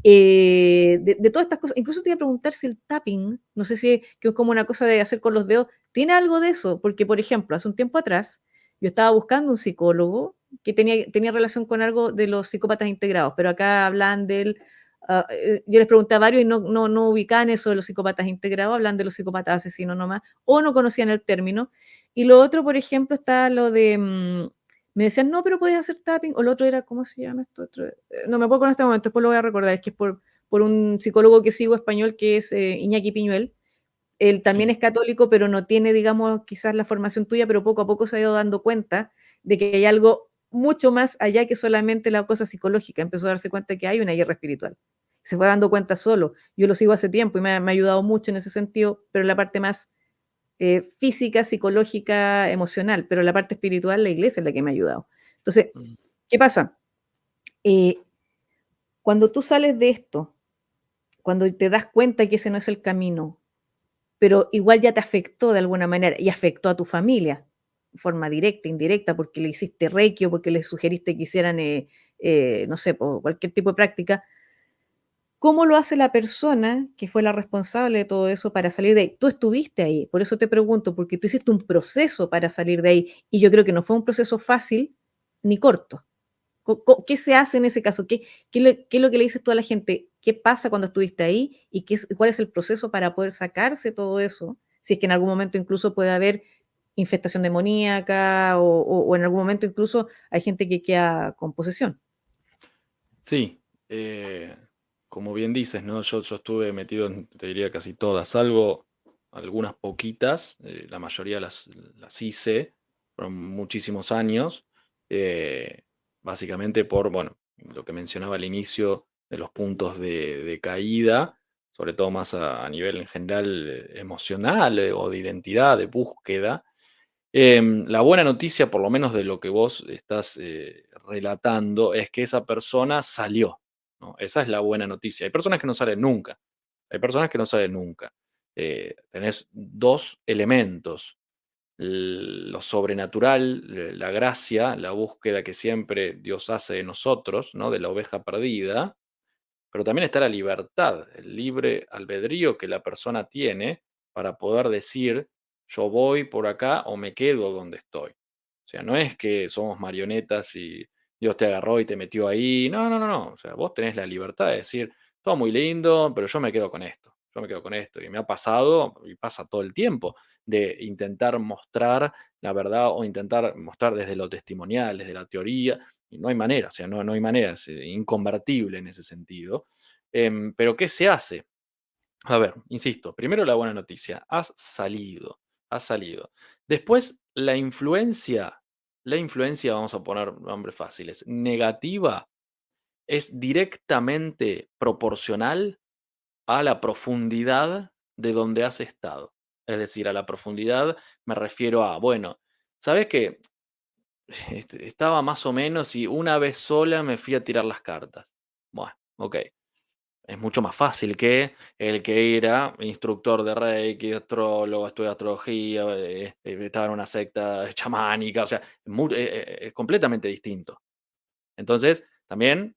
de todas estas cosas. Incluso te iba a preguntar si el tapping, no sé si que es como una cosa de hacer con los dedos, tiene algo de eso, porque por ejemplo, hace un tiempo atrás yo estaba buscando un psicólogo que tenía relación con algo de los psicópatas integrados, pero acá hablan del, yo les pregunté a varios y no ubicaban eso de los psicópatas integrados, hablan de los psicópatas asesinos nomás, o no conocían el término. Y lo otro, por ejemplo, está lo de, me decían, no, pero puedes hacer tapping, o lo otro era, ¿cómo se llama esto? Otro? No me acuerdo en este momento, después lo voy a recordar, es que es por un psicólogo que sigo español que es Iñaki Piñuel. Él también sí. es católico, pero no tiene, digamos, quizás la formación tuya, pero poco a poco se ha ido dando cuenta de que hay algo mucho más allá que solamente la cosa psicológica. Empezó a darse cuenta que hay una guerra espiritual. Se fue dando cuenta solo. Yo lo sigo hace tiempo y me ha ayudado mucho en ese sentido, pero la parte más física, psicológica, emocional, pero la parte espiritual, la iglesia es la que me ha ayudado. Entonces, Mm. ¿qué pasa? Eh, cuando tú sales de esto, cuando te das cuenta que ese no es el camino, pero igual ya te afectó de alguna manera y afectó a tu familia, de forma directa, indirecta, porque le hiciste reiki o porque le sugeriste que hicieran, no sé, cualquier tipo de práctica. ¿Cómo lo hace la persona que fue la responsable de todo eso para salir de ahí? Tú estuviste ahí, por eso te pregunto, porque tú hiciste un proceso para salir de ahí y yo creo que no fue un proceso fácil ni corto. ¿Qué se hace en ese caso? ¿Qué es lo que le dices tú a la gente? ¿Qué pasa cuando estuviste ahí? ¿Y cuál es el proceso para poder sacarse todo eso? Si es que en algún momento incluso puede haber infestación demoníaca o en algún momento incluso hay gente que queda con posesión. Sí. eh, como bien dices, ¿no? Yo estuve metido en, te diría, casi todas, salvo algunas poquitas, la mayoría las hice, fueron muchísimos años, eh, básicamente por, bueno, lo que mencionaba al inicio de los puntos de caída, sobre todo más a nivel en general emocional o de identidad, de búsqueda. La buena noticia, por lo menos de lo que vos estás relatando, es que esa persona salió, ¿no? Esa es la buena noticia. Hay personas que no salen nunca. Hay personas que no salen nunca. Tenés dos elementos: lo sobrenatural, la gracia, la búsqueda que siempre Dios hace de nosotros, ¿no? De la oveja perdida, pero también está la libertad, el libre albedrío que la persona tiene para poder decir, yo voy por acá o me quedo donde estoy. O sea, no es que somos marionetas y Dios te agarró y te metió ahí. No, no, no, no. O sea, vos tenés la libertad de decir, todo muy lindo, pero yo me quedo con esto. Yo me quedo con esto. Y me ha pasado, y pasa todo el tiempo, de intentar mostrar la verdad o intentar mostrar desde lo testimonial, desde la teoría, y no hay manera, o sea, no hay manera, es inconvertible en ese sentido. Pero ¿qué se hace? A ver, insisto, primero la buena noticia, has salido, has salido. Después, la influencia, vamos a poner nombres fáciles, negativa, es directamente proporcional a la profundidad de donde has estado. Es decir, a la profundidad me refiero a, bueno, ¿sabes qué? Estaba más o menos y una vez sola me fui a tirar las cartas. Bueno, ok. Es mucho más fácil que el que era instructor de Reiki, astrólogo, estudia astrología, estaba en una secta chamánica, o sea, es completamente distinto. Entonces, también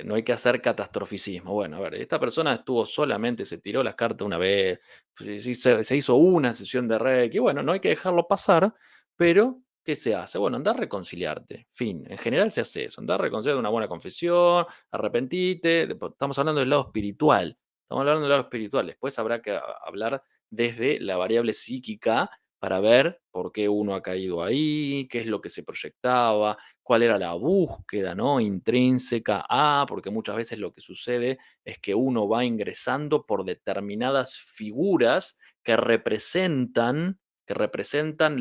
no hay que hacer catastroficismo. Bueno, a ver, esta persona estuvo solamente, se tiró las cartas una vez, se hizo una sesión de Reiki, bueno, no hay que dejarlo pasar, pero ¿qué se hace? Bueno, andar a reconciliarte, fin, en general se hace eso, andar a reconciliarte, una buena confesión, arrepentite, estamos hablando del lado espiritual, estamos hablando del lado espiritual, después habrá que hablar desde la variable psíquica para ver por qué uno ha caído ahí, qué es lo que se proyectaba, cuál era la búsqueda, ¿no? Intrínseca a, porque muchas veces lo que sucede es que uno va ingresando por determinadas figuras que representan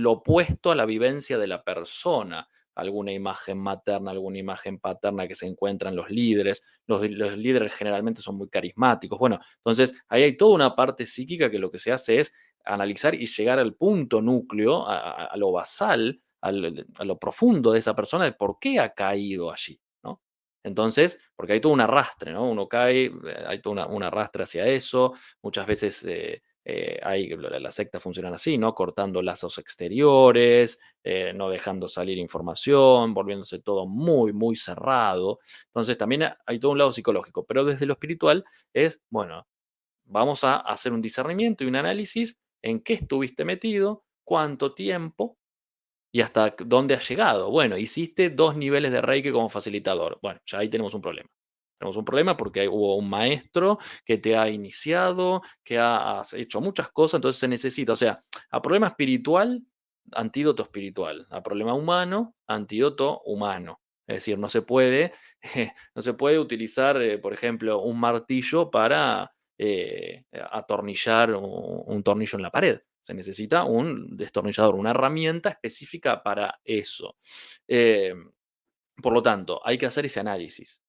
lo opuesto a la vivencia de la persona. Alguna imagen materna, alguna imagen paterna que se encuentran los líderes. Los líderes generalmente son muy carismáticos. Bueno, entonces ahí hay toda una parte psíquica que lo que se hace es analizar y llegar al punto núcleo, a lo basal, a lo profundo de esa persona, de por qué ha caído allí, ¿no? Entonces, porque hay todo un arrastre, ¿no? Uno cae, hay todo un arrastre hacia eso, muchas veces las sectas funcionan así, ¿no? Cortando lazos exteriores, no dejando salir información, volviéndose todo muy, muy cerrado. Entonces, también hay todo un lado psicológico, pero desde lo espiritual es, bueno, vamos a hacer un discernimiento y un análisis en qué estuviste metido, cuánto tiempo y hasta dónde has llegado. Bueno, hiciste 2 niveles de Reiki como facilitador. Bueno, ya ahí tenemos un problema. Tenemos un problema porque hubo un maestro que te ha iniciado, que has hecho muchas cosas, entonces se necesita, o sea, a problema espiritual, antídoto espiritual, a problema humano, antídoto humano. Es decir, no se puede, no se puede utilizar, por ejemplo, un martillo para atornillar un tornillo en la pared. Se necesita un destornillador, una herramienta específica para eso. Eh, por lo tanto, hay que hacer ese análisis.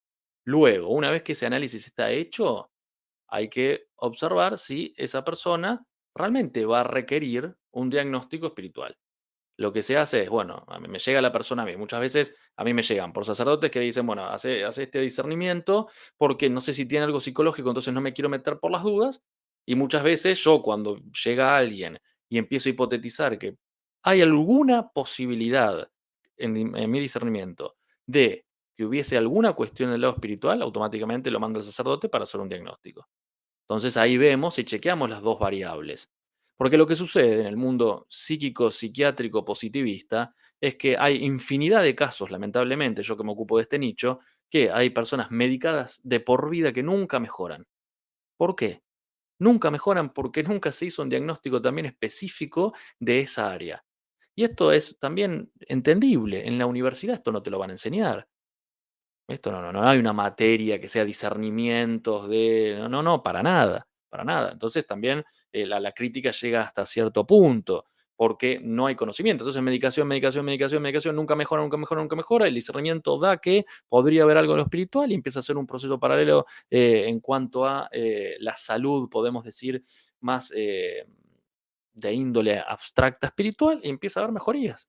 Luego, una vez que ese análisis está hecho, hay que observar si esa persona realmente va a requerir un diagnóstico espiritual. Lo que se hace es, bueno, a mí me llega la persona a mí. Muchas veces a mí me llegan por sacerdotes que dicen, bueno, hace este discernimiento porque no sé si tiene algo psicológico, entonces no me quiero meter por las dudas. Y muchas veces yo cuando llega alguien y empiezo a hipotetizar que hay alguna posibilidad en mi discernimiento de que hubiese alguna cuestión en el lado espiritual, automáticamente lo mando al sacerdote para hacer un diagnóstico. Entonces ahí vemos y chequeamos las dos variables. Porque lo que sucede en el mundo psíquico, psiquiátrico, positivista, es que hay infinidad de casos, lamentablemente, yo que me ocupo de este nicho, que hay personas medicadas de por vida que nunca mejoran. ¿Por qué? Nunca mejoran porque nunca se hizo un diagnóstico también específico de esa área. Y esto es también entendible. En la universidad esto no te lo van a enseñar. Esto no hay una materia que sea discernimientos de no, para nada, para nada. Entonces también, la crítica llega hasta cierto punto, porque no hay conocimiento. Entonces medicación, medicación, medicación, medicación, nunca mejora, nunca mejora, nunca mejora. El discernimiento da que podría haber algo en lo espiritual y empieza a ser un proceso paralelo, en cuanto a, la salud, podemos decir, más, de índole abstracta espiritual, y empieza a haber mejorías.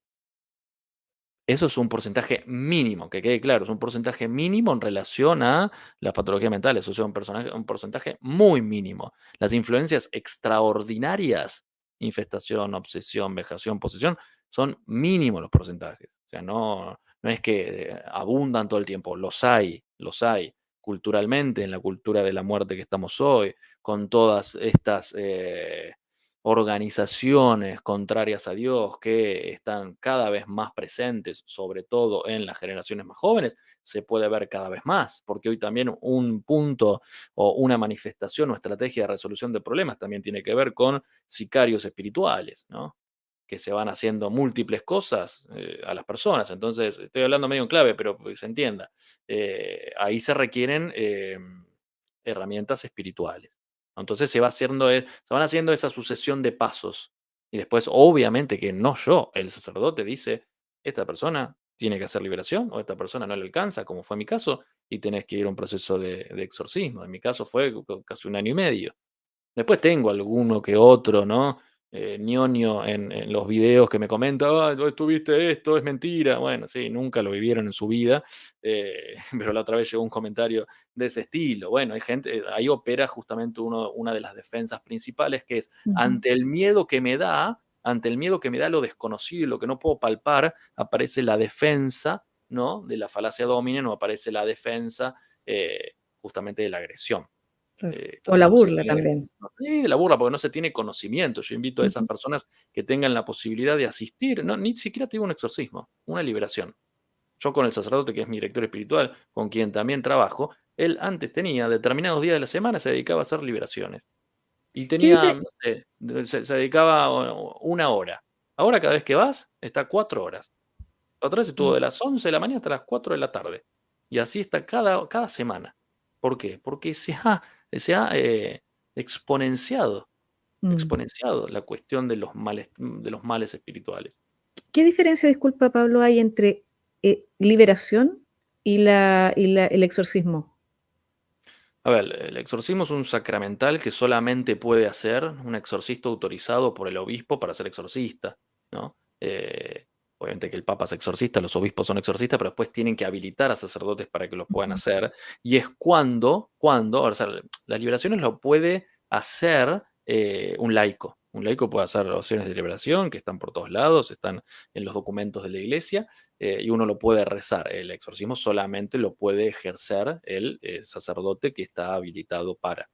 Eso es un porcentaje mínimo, que quede claro, es un porcentaje mínimo en relación a las patologías mentales, o sea, un porcentaje muy mínimo. Las influencias extraordinarias, infestación, obsesión, vejación, posesión, son mínimos los porcentajes. O sea, no es que abundan todo el tiempo, los hay. Culturalmente, en la cultura de la muerte que estamos hoy, con todas estas organizaciones contrarias a Dios que están cada vez más presentes, sobre todo en las generaciones más jóvenes, se puede ver cada vez más, porque hoy también un punto o una manifestación o estrategia de resolución de problemas también tiene que ver con sicarios espirituales, ¿no? Que se van haciendo múltiples cosas a las personas. Entonces, estoy hablando medio en clave, pero que se entienda. Ahí se requieren herramientas espirituales. Entonces se van haciendo esa sucesión de pasos. Y después, obviamente, que no yo, el sacerdote dice, esta persona tiene que hacer liberación o esta persona no le alcanza, como fue mi caso, y tenés que ir a un proceso de exorcismo. En mi caso fue casi 1 año y medio. Después tengo alguno que otro, ¿no? Ñoño en los videos que me comenta, ah, vos tuviste esto, es mentira. Bueno, sí, nunca lo vivieron en su vida, pero la otra vez llegó un comentario de ese estilo. Bueno, hay gente, ahí opera justamente una de las defensas principales, que es Ujú. ante el miedo que me da, ante el miedo que me da lo desconocido y lo que no puedo palpar, aparece la defensa, ¿no? De la falacia dominen, o aparece la defensa justamente de la agresión. Claro. O la Como se burla tiene también. sí, de la burla, porque no se tiene conocimiento. Yo invito a esas Ujú. personas que tengan la posibilidad de asistir, no, ni siquiera te digo un exorcismo, una liberación. Yo con el sacerdote, que es mi director espiritual, con quien también trabajo, él antes tenía determinados días de la semana, se dedicaba a hacer liberaciones. Y ¿Qué tenía, dife no sé, se dedicaba 1 hora. Ahora cada vez que vas, está 4 horas. La otra vez estuvo mm, de las 11 de la mañana hasta las 4 de la tarde. Y así está cada semana. ¿Por qué? Porque se ha exponenciado, mm. exponenciado la cuestión de los males espirituales. ¿Qué diferencia, disculpa, Pablo, hay entre, liberación y el exorcismo? A ver, el exorcismo es un sacramental que solamente puede hacer un exorcista autorizado por el obispo para ser exorcista, ¿no? Obviamente que el papa es exorcista, los obispos son exorcistas, pero después tienen que habilitar a sacerdotes para que lo puedan Ujú, hacer. Y es cuando, o sea, las liberaciones lo puede hacer un laico. Un laico puede hacer oraciones de liberación que están por todos lados, están en los documentos de la iglesia, y uno lo puede rezar. El exorcismo solamente lo puede ejercer el sacerdote que está habilitado para,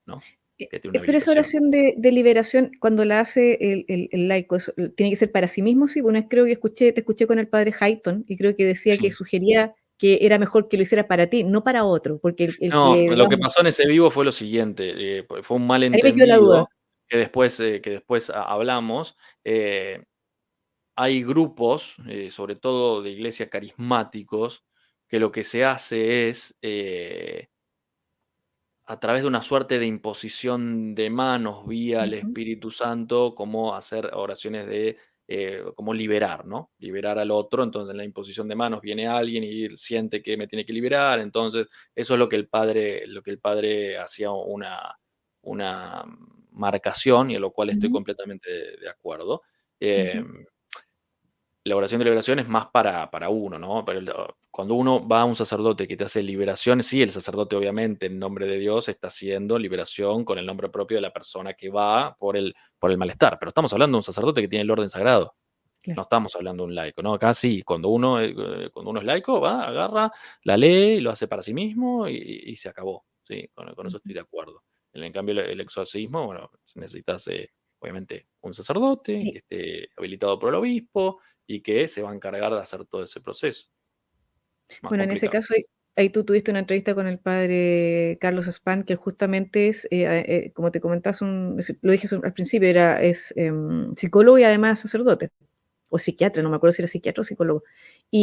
¿no? Que tiene una pero esa habilitación. oración de liberación, cuando la hace el laico, ¿eso tiene que ser para sí mismo? Sí, bueno, creo que te escuché con el padre Hayton, y creo que decía que Sí. sugería que era mejor que lo hiciera para ti, no para otro, porque el No, que, lo que digamos, pasó en ese vivo fue lo siguiente, fue un ahí me quedó la duda. malentendido que después hablamos. Hay grupos, sobre todo de iglesia carismáticos, que lo que se hace es, a través de una suerte de imposición de manos vía el Ujú, Espíritu Santo, como hacer oraciones de, como liberar, ¿no? Liberar al otro. Entonces, en la imposición de manos viene alguien y siente que me tiene que liberar. Entonces, eso es lo que el padre hacía una marcación, y a lo cual estoy ujú, completamente de acuerdo. ujú. Em, la oración de liberación es más para uno, ¿no? Pero cuando uno va a un sacerdote que te hace liberación, sí, el sacerdote obviamente en nombre de Dios está haciendo liberación con el nombre propio de la persona que va por el malestar, pero estamos hablando de un sacerdote que tiene el orden sagrado, no Claro. estamos hablando de un laico, ¿no? Acá sí, cuando uno es laico, va, agarra, la lee, lo hace para sí mismo y se acabó, sí, con eso Ujú. estoy de acuerdo. En cambio, el exorcismo, bueno, necesitas obviamente un sacerdote que Y esté habilitado por el obispo y que se va a encargar de hacer todo ese proceso. Más bueno, en ese complicado. caso, ahí tú tuviste una entrevista con el padre Carlos Span, que justamente es, como te comentas, lo dije al principio, es psicólogo y además sacerdote. o psiquiatra, no me acuerdo si era psiquiatra o psicólogo.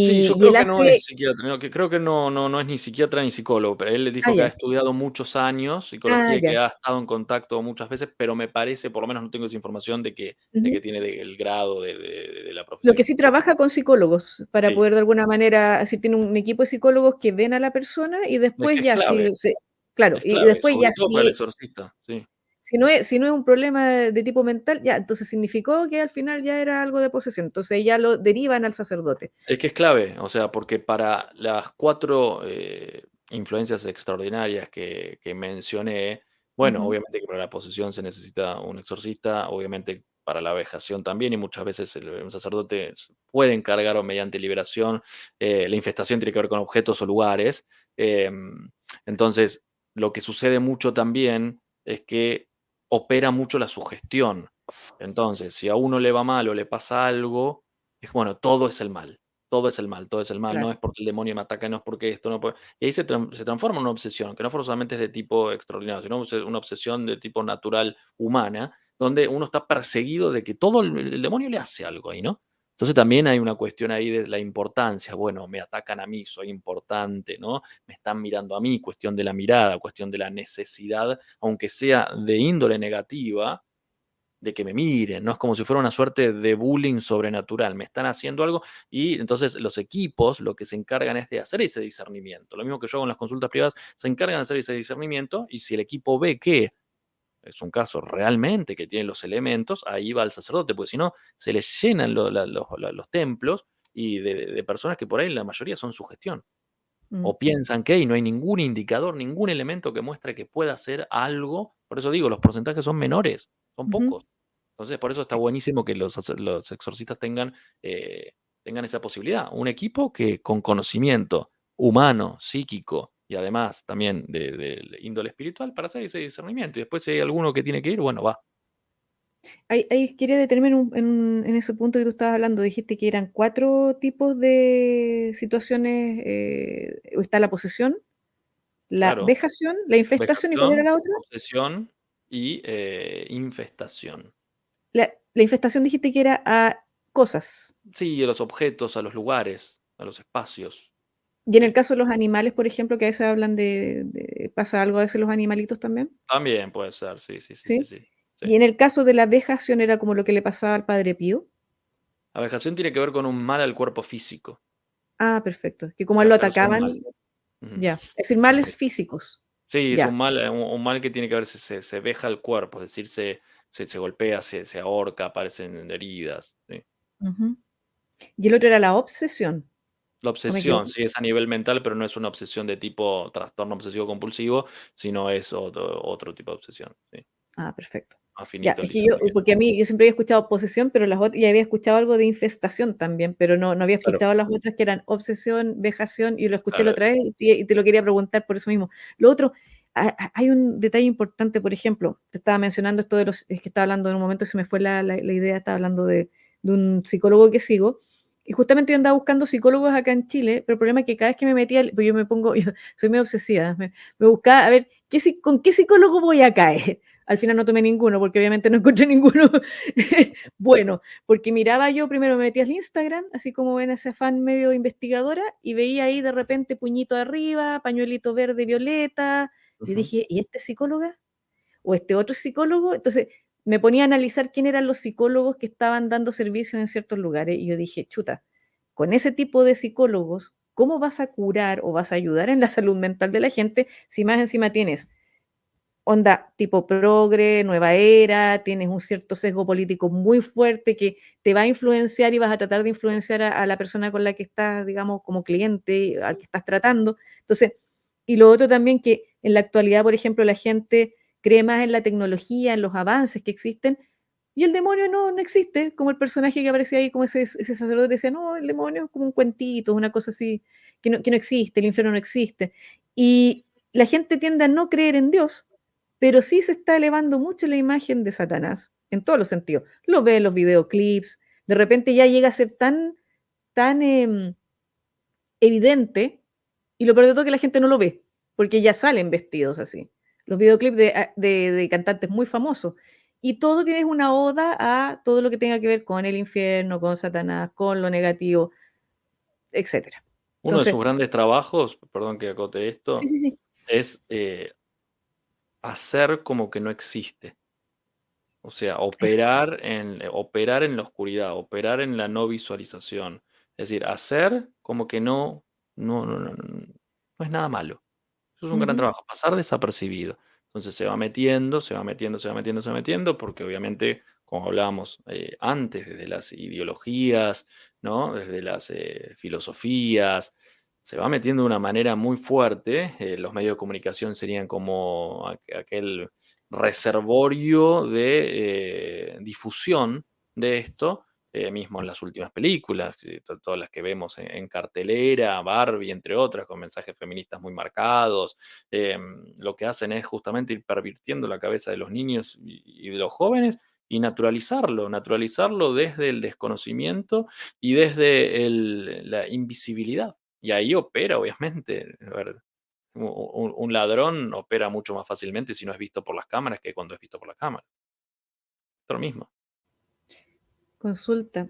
Sí, yo Y creo él que no es hace, psiquiatra, no, que creo que no es ni psiquiatra ni psicólogo, pero él le ah, dijo que ha ya, estudiado muchos años ah, psicología y ya. que ha estado en contacto muchas veces, pero me parece, por lo menos no tengo esa información de que Ujú. tiene el grado de la Lo que profesión. sí trabaja con psicólogos para Sí, poder de alguna manera, así tiene un equipo de psicólogos que ven a la persona y es después que ya claro, es y clave, después sobre ya todo para el exorcista, sí. si no es un problema de tipo mental, ya, entonces significó que al final ya era algo de posesión, entonces ya lo derivan al sacerdote. Es que es clave, o sea, porque para las 4 influencias extraordinarias que mencioné, bueno, Ujú, obviamente que para la posesión se necesita un exorcista, obviamente para la vejación también, y muchas veces un sacerdote puede encargar o mediante liberación, la infestación tiene que ver con objetos o lugares. Entonces, lo que sucede mucho también es que opera mucho la sugestión. Entonces, si a uno le va mal o le pasa algo, es bueno, todo es el mal. Todo es el mal, todo es el mal, no claro. es porque el demonio me ataca, no es porque esto, no puede. Y ahí se transforma en una obsesión, que no forzosamente es de tipo extraordinario, sino una obsesión de tipo natural humana, donde uno está perseguido de que todo el demonio le hace algo ahí, ¿no? Entonces también hay una cuestión ahí de la importancia, bueno, me atacan a mí, soy importante, ¿no? Me están mirando a mí, cuestión de la mirada, cuestión de la necesidad, aunque sea de índole negativa, de que me miren, ¿no? Es como si fuera una suerte de bullying sobrenatural. Me están haciendo algo y entonces los equipos lo que se encargan es de hacer ese discernimiento. Lo mismo que yo hago en las consultas privadas, se encargan de hacer ese discernimiento y si el equipo ve que es un caso realmente que tiene los elementos, ahí va el sacerdote, porque si no, se les llenan los templos y de personas que por ahí la mayoría son sugestión. Mm, O piensan que y no hay ningún indicador, ningún elemento que muestre que pueda hacer algo. Por eso digo, los porcentajes son menores, son ujú. pocos. Entonces, por eso está buenísimo que los exorcistas eh, tengan esa posibilidad. Un equipo que con conocimiento humano, psíquico y además también de índole espiritual para hacer ese discernimiento. Y después si hay alguno que tiene que ir, bueno, va. Ahí quería detenerme en ese punto que tú estabas hablando. Dijiste que eran 4 tipos de situaciones, está la posesión, la Claro, vejación, la infestación, ¿y cuál era vejación, la otra? obsesión y infestación. La infestación dijiste que era a cosas. Sí, a los objetos, a los lugares, a los espacios. Y en el Sí. caso de los animales, por ejemplo, que a veces hablan de pasa algo a veces los animalitos también, También puede ser, sí, sí, sí, sí, ¿sí? sí, sí. Y en el caso de la vejación era como lo que le pasaba al Padre Pío. La vejación tiene que ver con un mal al cuerpo físico. Ah, perfecto, que O como a sea, él lo ejerce un atacaban, mal. Ujú. ya. Es decir, Sí, males sí. físicos, Sí, es ya. un mal que tiene que ver, se veja el cuerpo, es decir, se golpea, se ahorca, aparecen heridas, sí. Ujú. Y el otro era la obsesión, La ¿o me obsesión, equivoco? sí, es a nivel mental, pero no es una obsesión de tipo trastorno obsesivo compulsivo, sino es otro tipo de obsesión, sí. Ah, perfecto. Más Ya, finito el es que yo discernimiento. porque a mí yo siempre había escuchado posesión, pero las otras y había escuchado algo de infestación también, pero no había Claro, escuchado las otras que eran obsesión, vejación, y lo escuché la claro. otra vez y te lo quería preguntar por eso mismo. Lo otro, hay un detalle importante, por ejemplo, te estaba mencionando esto de los es que estaba hablando en un momento, se me fue la idea, estaba hablando de un psicólogo que sigo, y justamente yo andaba buscando psicólogos acá en Chile, pero el problema es que cada vez que me metía, pues yo me pongo yo soy medio obsesiva, me buscaba a ver, ¿con qué psicólogo voy a caer? Al final no tomé ninguno, porque obviamente no encontré ninguno bueno, porque miraba yo, primero me metía al Instagram, así como en ese afán medio investigadora, y veía ahí de repente puñito arriba, pañuelito verde, violeta, y Ujú. dije, ¿y este psicóloga? ¿O este otro psicólogo? Entonces me ponía a analizar quién eran los psicólogos que estaban dando servicios en ciertos lugares, y yo dije, chuta, con ese tipo de psicólogos, ¿cómo vas a curar o vas a ayudar en la salud mental de la gente si más encima tienes onda tipo progre, nueva era, tienes un cierto sesgo político muy fuerte que te va a influenciar y vas a tratar de influenciar a la persona con la que estás, digamos, como cliente, al que estás tratando? Entonces, y lo otro también que en la actualidad, por ejemplo, la gente cree más en la tecnología, en los avances que existen, y el demonio no existe, como el personaje que aparecía ahí, como ese sacerdote decía, no, el demonio es como un cuentito, una cosa así, que no existe, el infierno no existe. Y la gente tiende a no creer en Dios, pero sí se está elevando mucho la imagen de Satanás, en todos los sentidos. Lo ve en los videoclips, de repente ya llega a ser tan evidente, y lo peor de todo es que la gente no lo ve, porque ya salen vestidos así. Los videoclips de cantantes muy famosos. Y todo tienes una oda a todo lo que tenga que ver con el infierno, con Satanás, con lo negativo, etcétera. Uno de sus Entonces, grandes trabajos, perdón que acote sí, esto, sí, sí. es hacer como que no existe. O sea, Eso. operar en la oscuridad, operar en la no visualización. Es decir, hacer como que no es nada malo. Eso es un gran Ujú. trabajo, pasar desapercibido. Entonces se va metiendo, se va metiendo, se va metiendo, se va metiendo, porque obviamente, como hablábamos antes, desde las ideologías, ¿no? Desde las filosofías, se va metiendo de una manera muy fuerte. Los medios de comunicación serían como aquel reservorio de difusión de esto, mismo en las últimas películas, todas las que vemos en cartelera, Barbie, entre otras, con mensajes feministas muy marcados. Lo que hacen es justamente ir pervirtiendo la cabeza de los niños y de los jóvenes y naturalizarlo desde el desconocimiento y desde la invisibilidad. Y ahí opera, obviamente. A ver, un ladrón opera mucho más fácilmente si no es visto por las cámaras que cuando es visto por la cámara. Es lo mismo. Consulta.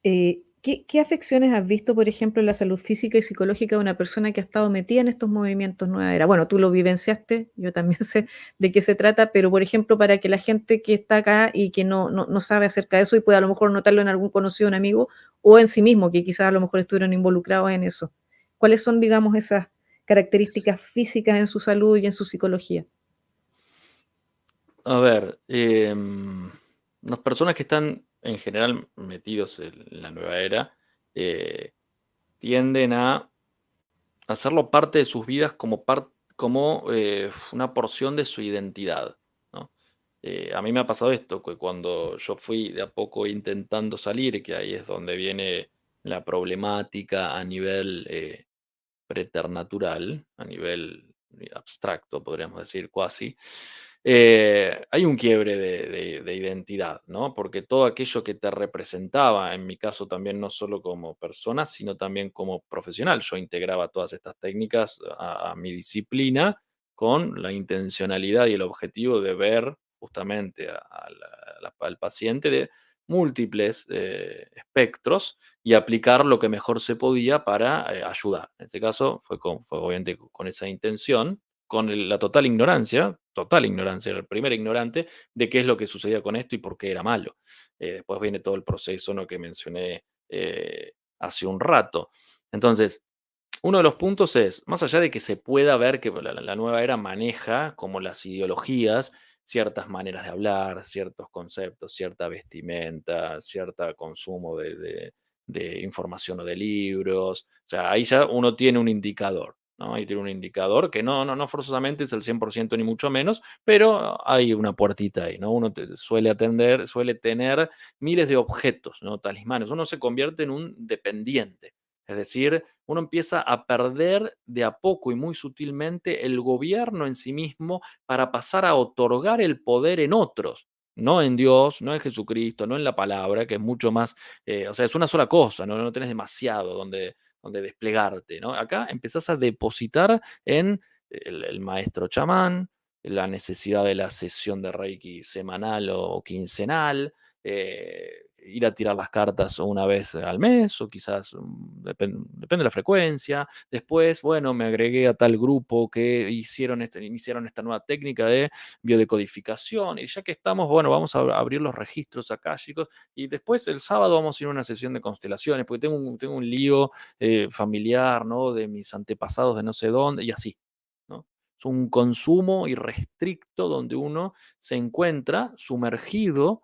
¿Qué afecciones has visto, por ejemplo, en la salud física y psicológica de una persona que ha estado metida en estos movimientos Nueva Era? Bueno, tú lo vivenciaste, yo también sé de qué se trata, pero por ejemplo, para que la gente que está acá y que no sabe acerca de eso y pueda a lo mejor notarlo en algún conocido, un amigo, o en sí mismo, que quizás a lo mejor estuvieron involucrados en eso. ¿Cuáles son, digamos, esas características físicas en su salud y en su psicología? A ver, las personas que están en general metidos en la nueva era eh, tienden a hacerlo parte de sus vidas como una porción de su identidad, ¿no? A mí me ha pasado esto, que cuando yo fui de a poco intentando salir, que ahí es donde viene la problemática a nivel preternatural, a nivel abstracto, podríamos decir, cuasi, hay un quiebre de identidad, ¿no? Porque todo aquello que te representaba, en mi caso también no solo como persona, sino también como profesional. Yo integraba todas estas técnicas a mi disciplina con la intencionalidad y el objetivo de ver justamente al paciente de múltiples espectros y aplicar lo que mejor se podía para ayudar. En este caso fue obviamente con esa intención, con la total ignorancia, era el primer ignorante de qué es lo que sucedía con esto y por qué era malo. Después viene todo el proceso, ¿no?, que mencioné hace un rato. Entonces, uno de los puntos es, más allá de que se pueda ver que la nueva era maneja, como las ideologías, ciertas maneras de hablar, ciertos conceptos, cierta vestimenta, cierto consumo de información o de libros. O sea, ahí ya uno tiene un indicador, ¿no? Ahí tiene un indicador que no forzosamente es el 100% ni mucho menos, pero hay una puertita ahí, ¿no? Uno suele tener miles de objetos, ¿no? Talismanes. Uno se convierte en un dependiente. Es decir, uno empieza a perder de a poco y muy sutilmente el gobierno en sí mismo para pasar a otorgar el poder en otros, no en Dios, no en Jesucristo, no en la palabra, que es mucho más, o sea, es una sola cosa, no tenés demasiado donde desplegarte, ¿no? Acá empezás a depositar en el maestro chamán, la necesidad de la sesión de Reiki semanal o quincenal, ir a tirar las cartas una vez al mes o quizás, depende de la frecuencia. Después, bueno, me agregué a tal grupo que iniciaron esta nueva técnica de biodecodificación y ya que estamos, bueno, vamos a abrir los registros akáshicos y después el sábado vamos a ir a una sesión de constelaciones porque tengo un lío familiar, ¿no? De mis antepasados de no sé dónde y así, ¿no? Es un consumo irrestricto donde uno se encuentra sumergido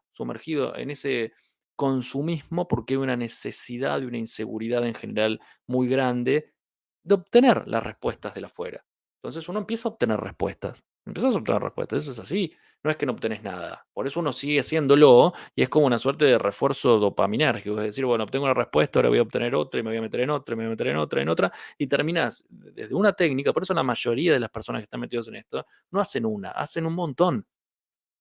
en ese consumismo porque hay una necesidad y una inseguridad en general muy grande de obtener las respuestas de la afuera. Entonces uno empieza a obtener respuestas, empiezas a obtener respuestas, eso es así, no es que no obtenés nada. Por eso uno sigue haciéndolo y es como una suerte de refuerzo dopaminérgico, es decir, bueno, obtengo una respuesta, ahora voy a obtener otra y me voy a meter en otra, y me voy a meter en otra, en otra, y terminas desde una técnica, por eso la mayoría de las personas que están metidas en esto no hacen una, hacen un montón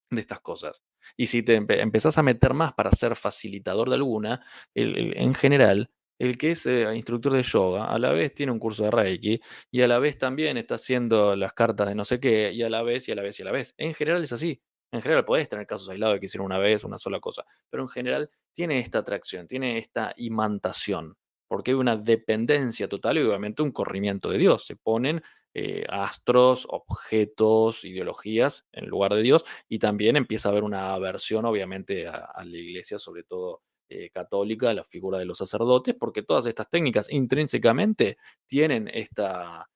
de estas cosas. Y si te empezás a meter más para ser facilitador de alguna, en general, el que es instructor de yoga, a la vez tiene un curso de Reiki, y a la vez también está haciendo las cartas de no sé qué, y a la vez, y a la vez, y a la vez. En general es así. En general podés tener casos aislados de que hicieron una vez una sola cosa, pero en general tiene esta atracción, tiene esta imantación, porque hay una dependencia total y obviamente un corrimiento de Dios. Se ponen astros, objetos, ideologías en lugar de Dios y también empieza a haber una aversión obviamente a la iglesia, sobre todo católica, a la figura de los sacerdotes, porque todas estas técnicas intrínsecamente tienen esta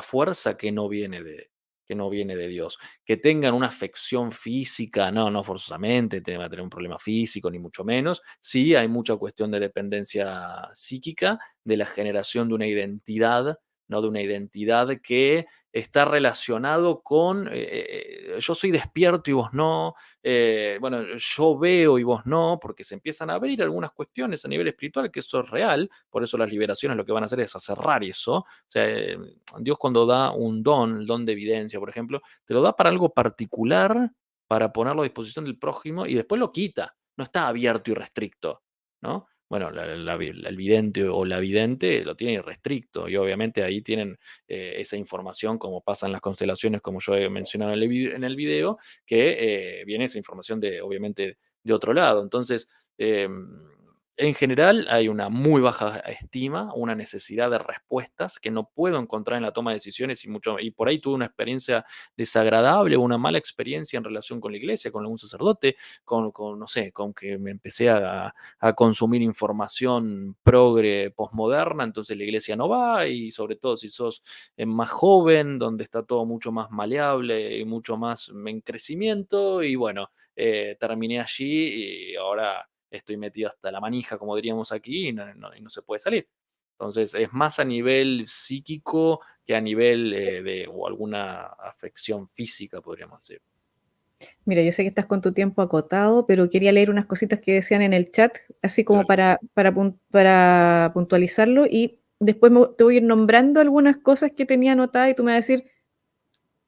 fuerza que no viene de Dios. Que tengan una afección física, no, no forzosamente te va a tener un problema físico, ni mucho menos. Sí, hay mucha cuestión de dependencia psíquica, de la generación de una identidad, ¿no? De una identidad que está relacionado con yo soy despierto y vos no, bueno, yo veo y vos no, porque se empiezan a abrir algunas cuestiones a nivel espiritual, que eso es real, por eso las liberaciones lo que van a hacer es cerrar eso. O sea, Dios cuando da un don, el don de evidencia, por ejemplo, te lo da para algo particular, para ponerlo a disposición del prójimo y después lo quita. No está abierto y restricto, ¿no? Bueno, el vidente o la vidente lo tiene restricto y obviamente ahí tienen esa información como pasa en las constelaciones, como yo he mencionado en el video, que viene esa información de, obviamente, de otro lado. Entonces, en general hay una muy baja estima, una necesidad de respuestas que no puedo encontrar en la toma de decisiones y por ahí tuve una experiencia desagradable, una mala experiencia en relación con la iglesia, con algún sacerdote, no sé, con que me empecé a consumir información progre, posmoderna, entonces la iglesia no va y sobre todo si sos más joven, donde está todo mucho más maleable y mucho más en crecimiento y bueno, terminé allí y ahora estoy metido hasta la manija, como diríamos aquí, y no se puede salir. Entonces, es más a nivel psíquico que a nivel de o alguna afección física, podríamos decir. Mira, yo sé que estás con tu tiempo acotado, pero quería leer unas cositas que decían en el chat, así como Dale. para puntualizarlo, y después te voy a ir nombrando algunas cosas que tenía anotadas y tú me vas a decir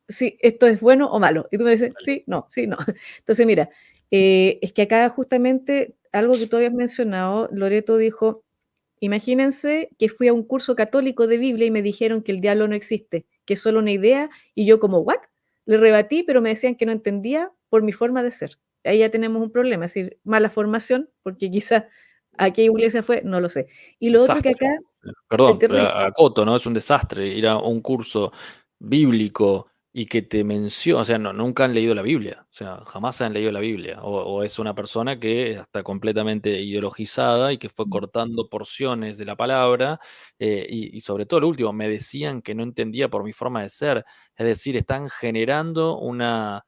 si esto es bueno o malo. Y tú me dices, Dale. sí, no, sí, no. Entonces, mira, es que acá justamente algo que tú habías mencionado, Loreto dijo, imagínense que fui a un curso católico de Biblia y me dijeron que el diablo no existe, que es solo una idea, y yo como, ¿what? Le rebatí, pero me decían que no entendía por mi forma de ser. Ahí ya tenemos un problema, es decir, mala formación, porque quizás a qué iglesia fue, no lo sé. Y lo otro que Desastre. acá, Perdón, pero terrible, acoto, ¿no? Es un desastre ir a un curso bíblico y que te menciona, o sea, no, nunca han leído la Biblia, o sea, jamás han leído la Biblia, o es una persona que está completamente ideologizada y que fue cortando porciones de la palabra, y sobre todo lo último, me decían que no entendía por mi forma de ser, es decir, están generando una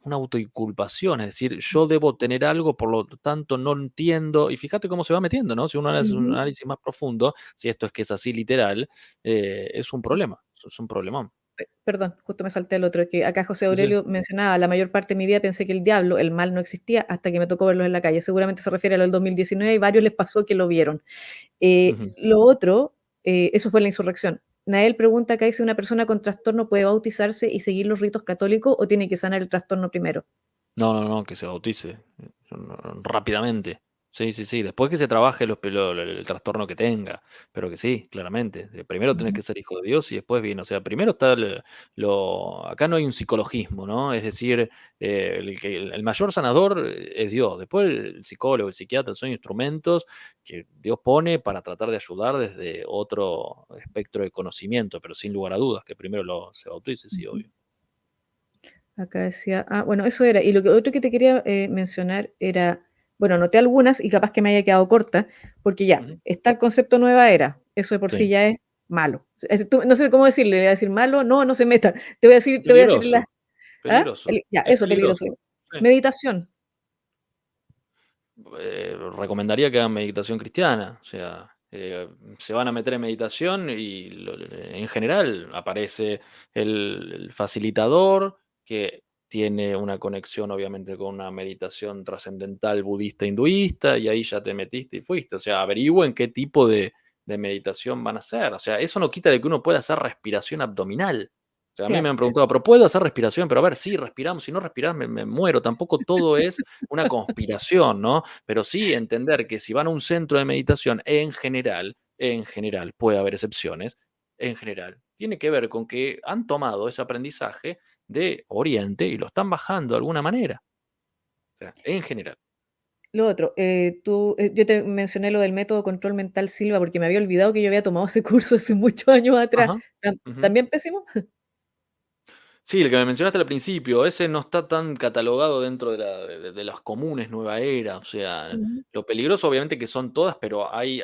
una autoinculpación, es decir, yo debo tener algo, por lo tanto no entiendo. Y fíjate cómo se va metiendo, ¿no? Si uno hace un ujú. análisis más profundo, si esto es que es así literal, es un problema, es un problemón. Perdón, justo me salté al otro, que acá José Sí, sí. Aurelio mencionaba, la mayor parte de mi vida pensé que el diablo, el mal no existía hasta que me tocó verlos en la calle. Seguramente se refiere a lo del 2019 y varios les pasó que lo vieron. Ujú. Lo otro, eso fue la insurrección. Nael pregunta acá si una persona con trastorno puede bautizarse y seguir los ritos católicos o tiene que sanar el trastorno primero. No, no, no, que se bautice, rápidamente. Sí, sí, sí, después que se trabaje el trastorno que tenga, pero que sí, claramente. Primero tenés Ujú. que ser hijo de Dios y después bien, o sea, primero está acá no hay un psicologismo, ¿no? Es decir, el mayor sanador es Dios, después el psicólogo, el psiquiatra son instrumentos que Dios pone para tratar de ayudar desde otro espectro de conocimiento, pero sin lugar a dudas, que primero se bautice, sí, Ujú. obvio. Acá decía, bueno, eso era. Y lo que, otro que te quería mencionar era, bueno, anoté algunas y capaz que me haya quedado corta, porque ya, Ujú. está el concepto nueva era, eso de por sí Sí. ya es malo. No sé cómo decirle, le voy a decir malo, no, no se meta. Te voy a decir Peligroso, peligroso. Ya, Es eso, peligroso. peligroso. Sí. Meditación. Recomendaría que hagan meditación cristiana. O sea, se van a meter en meditación y en general aparece el facilitador que tiene una conexión obviamente con una meditación trascendental budista hinduista y ahí ya te metiste y fuiste. O sea, averigüen qué tipo de meditación van a hacer. O sea, eso no quita de que uno pueda hacer respiración abdominal. O sea, a mí me Claro. han preguntado, ¿pero puedo hacer respiración? Pero a ver, sí, respiramos. Si no respirás, me muero. Tampoco todo es una conspiración, ¿no? Pero sí entender que si van a un centro de meditación, en general, puede haber excepciones, en general, tiene que ver con que han tomado ese aprendizaje de Oriente y lo están bajando de alguna manera, o sea, en general. Lo otro, yo te mencioné lo del método control mental Silva, porque me había olvidado que yo había tomado ese curso hace muchos años atrás. Ajá. Ujú. ¿También pésimo? Sí, el que me mencionaste al principio, ese no está tan catalogado dentro de las comunes nueva era, o sea, Ujú. lo peligroso obviamente que son todas, pero hay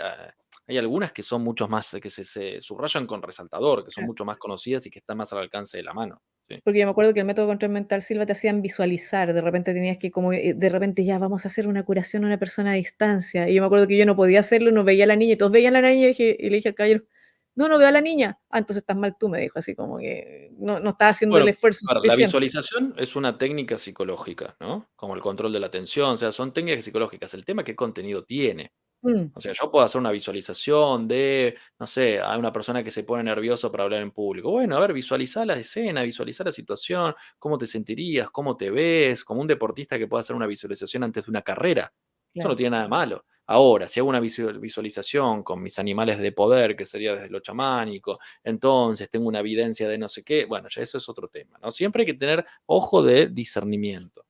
algunas que son muchos más, que se subrayan con resaltador, que son Ah, mucho más conocidas y que están más al alcance de la mano. Sí. porque yo me acuerdo que el método control mental Silva te hacían visualizar, de repente tenías que como, de repente ya vamos a hacer una curación a una persona a distancia, y yo me acuerdo que yo no podía hacerlo, no veía a la niña, y todos veían a la niña, y le dije al caballero: "No, no veo a la niña". "Ah, entonces estás mal tú", me dijo, así como que no estaba haciendo el Bueno, esfuerzo a ver, la suficiente. visualización es una técnica psicológica, ¿no? Como el control de la atención, o sea, son técnicas psicológicas. El tema es qué contenido tiene. Mm, O sea, yo puedo hacer una visualización de, no sé, a una persona que se pone nervioso para hablar en público. Bueno, a ver, visualizar la escena, visualizar la situación, cómo te sentirías, cómo te ves, como un deportista que pueda hacer una visualización antes de una carrera. Eso no claro. tiene nada de malo. Ahora, si hago una visualización con mis animales de poder, que sería desde lo chamánico, entonces tengo una evidencia de no sé qué, bueno, ya eso es otro tema, ¿no? Siempre hay que tener ojo de discernimiento.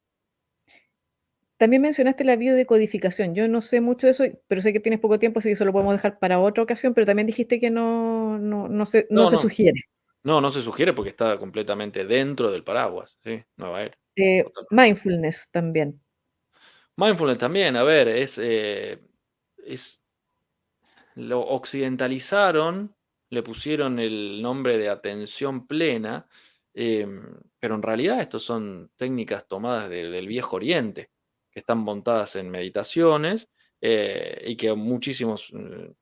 También mencionaste la biodecodificación. Yo no sé mucho de eso, pero sé que tienes poco tiempo, así que eso lo podemos dejar para otra ocasión, pero también dijiste que no No, se no, sugiere. no, no se sugiere porque está completamente dentro del paraguas, ¿sí? Nueva era. Totalmente. Mindfulness también. Mindfulness también, a ver, es lo occidentalizaron, le pusieron el nombre de atención plena, pero en realidad estos son técnicas tomadas del Viejo Oriente, que están montadas en meditaciones, y que muchísimos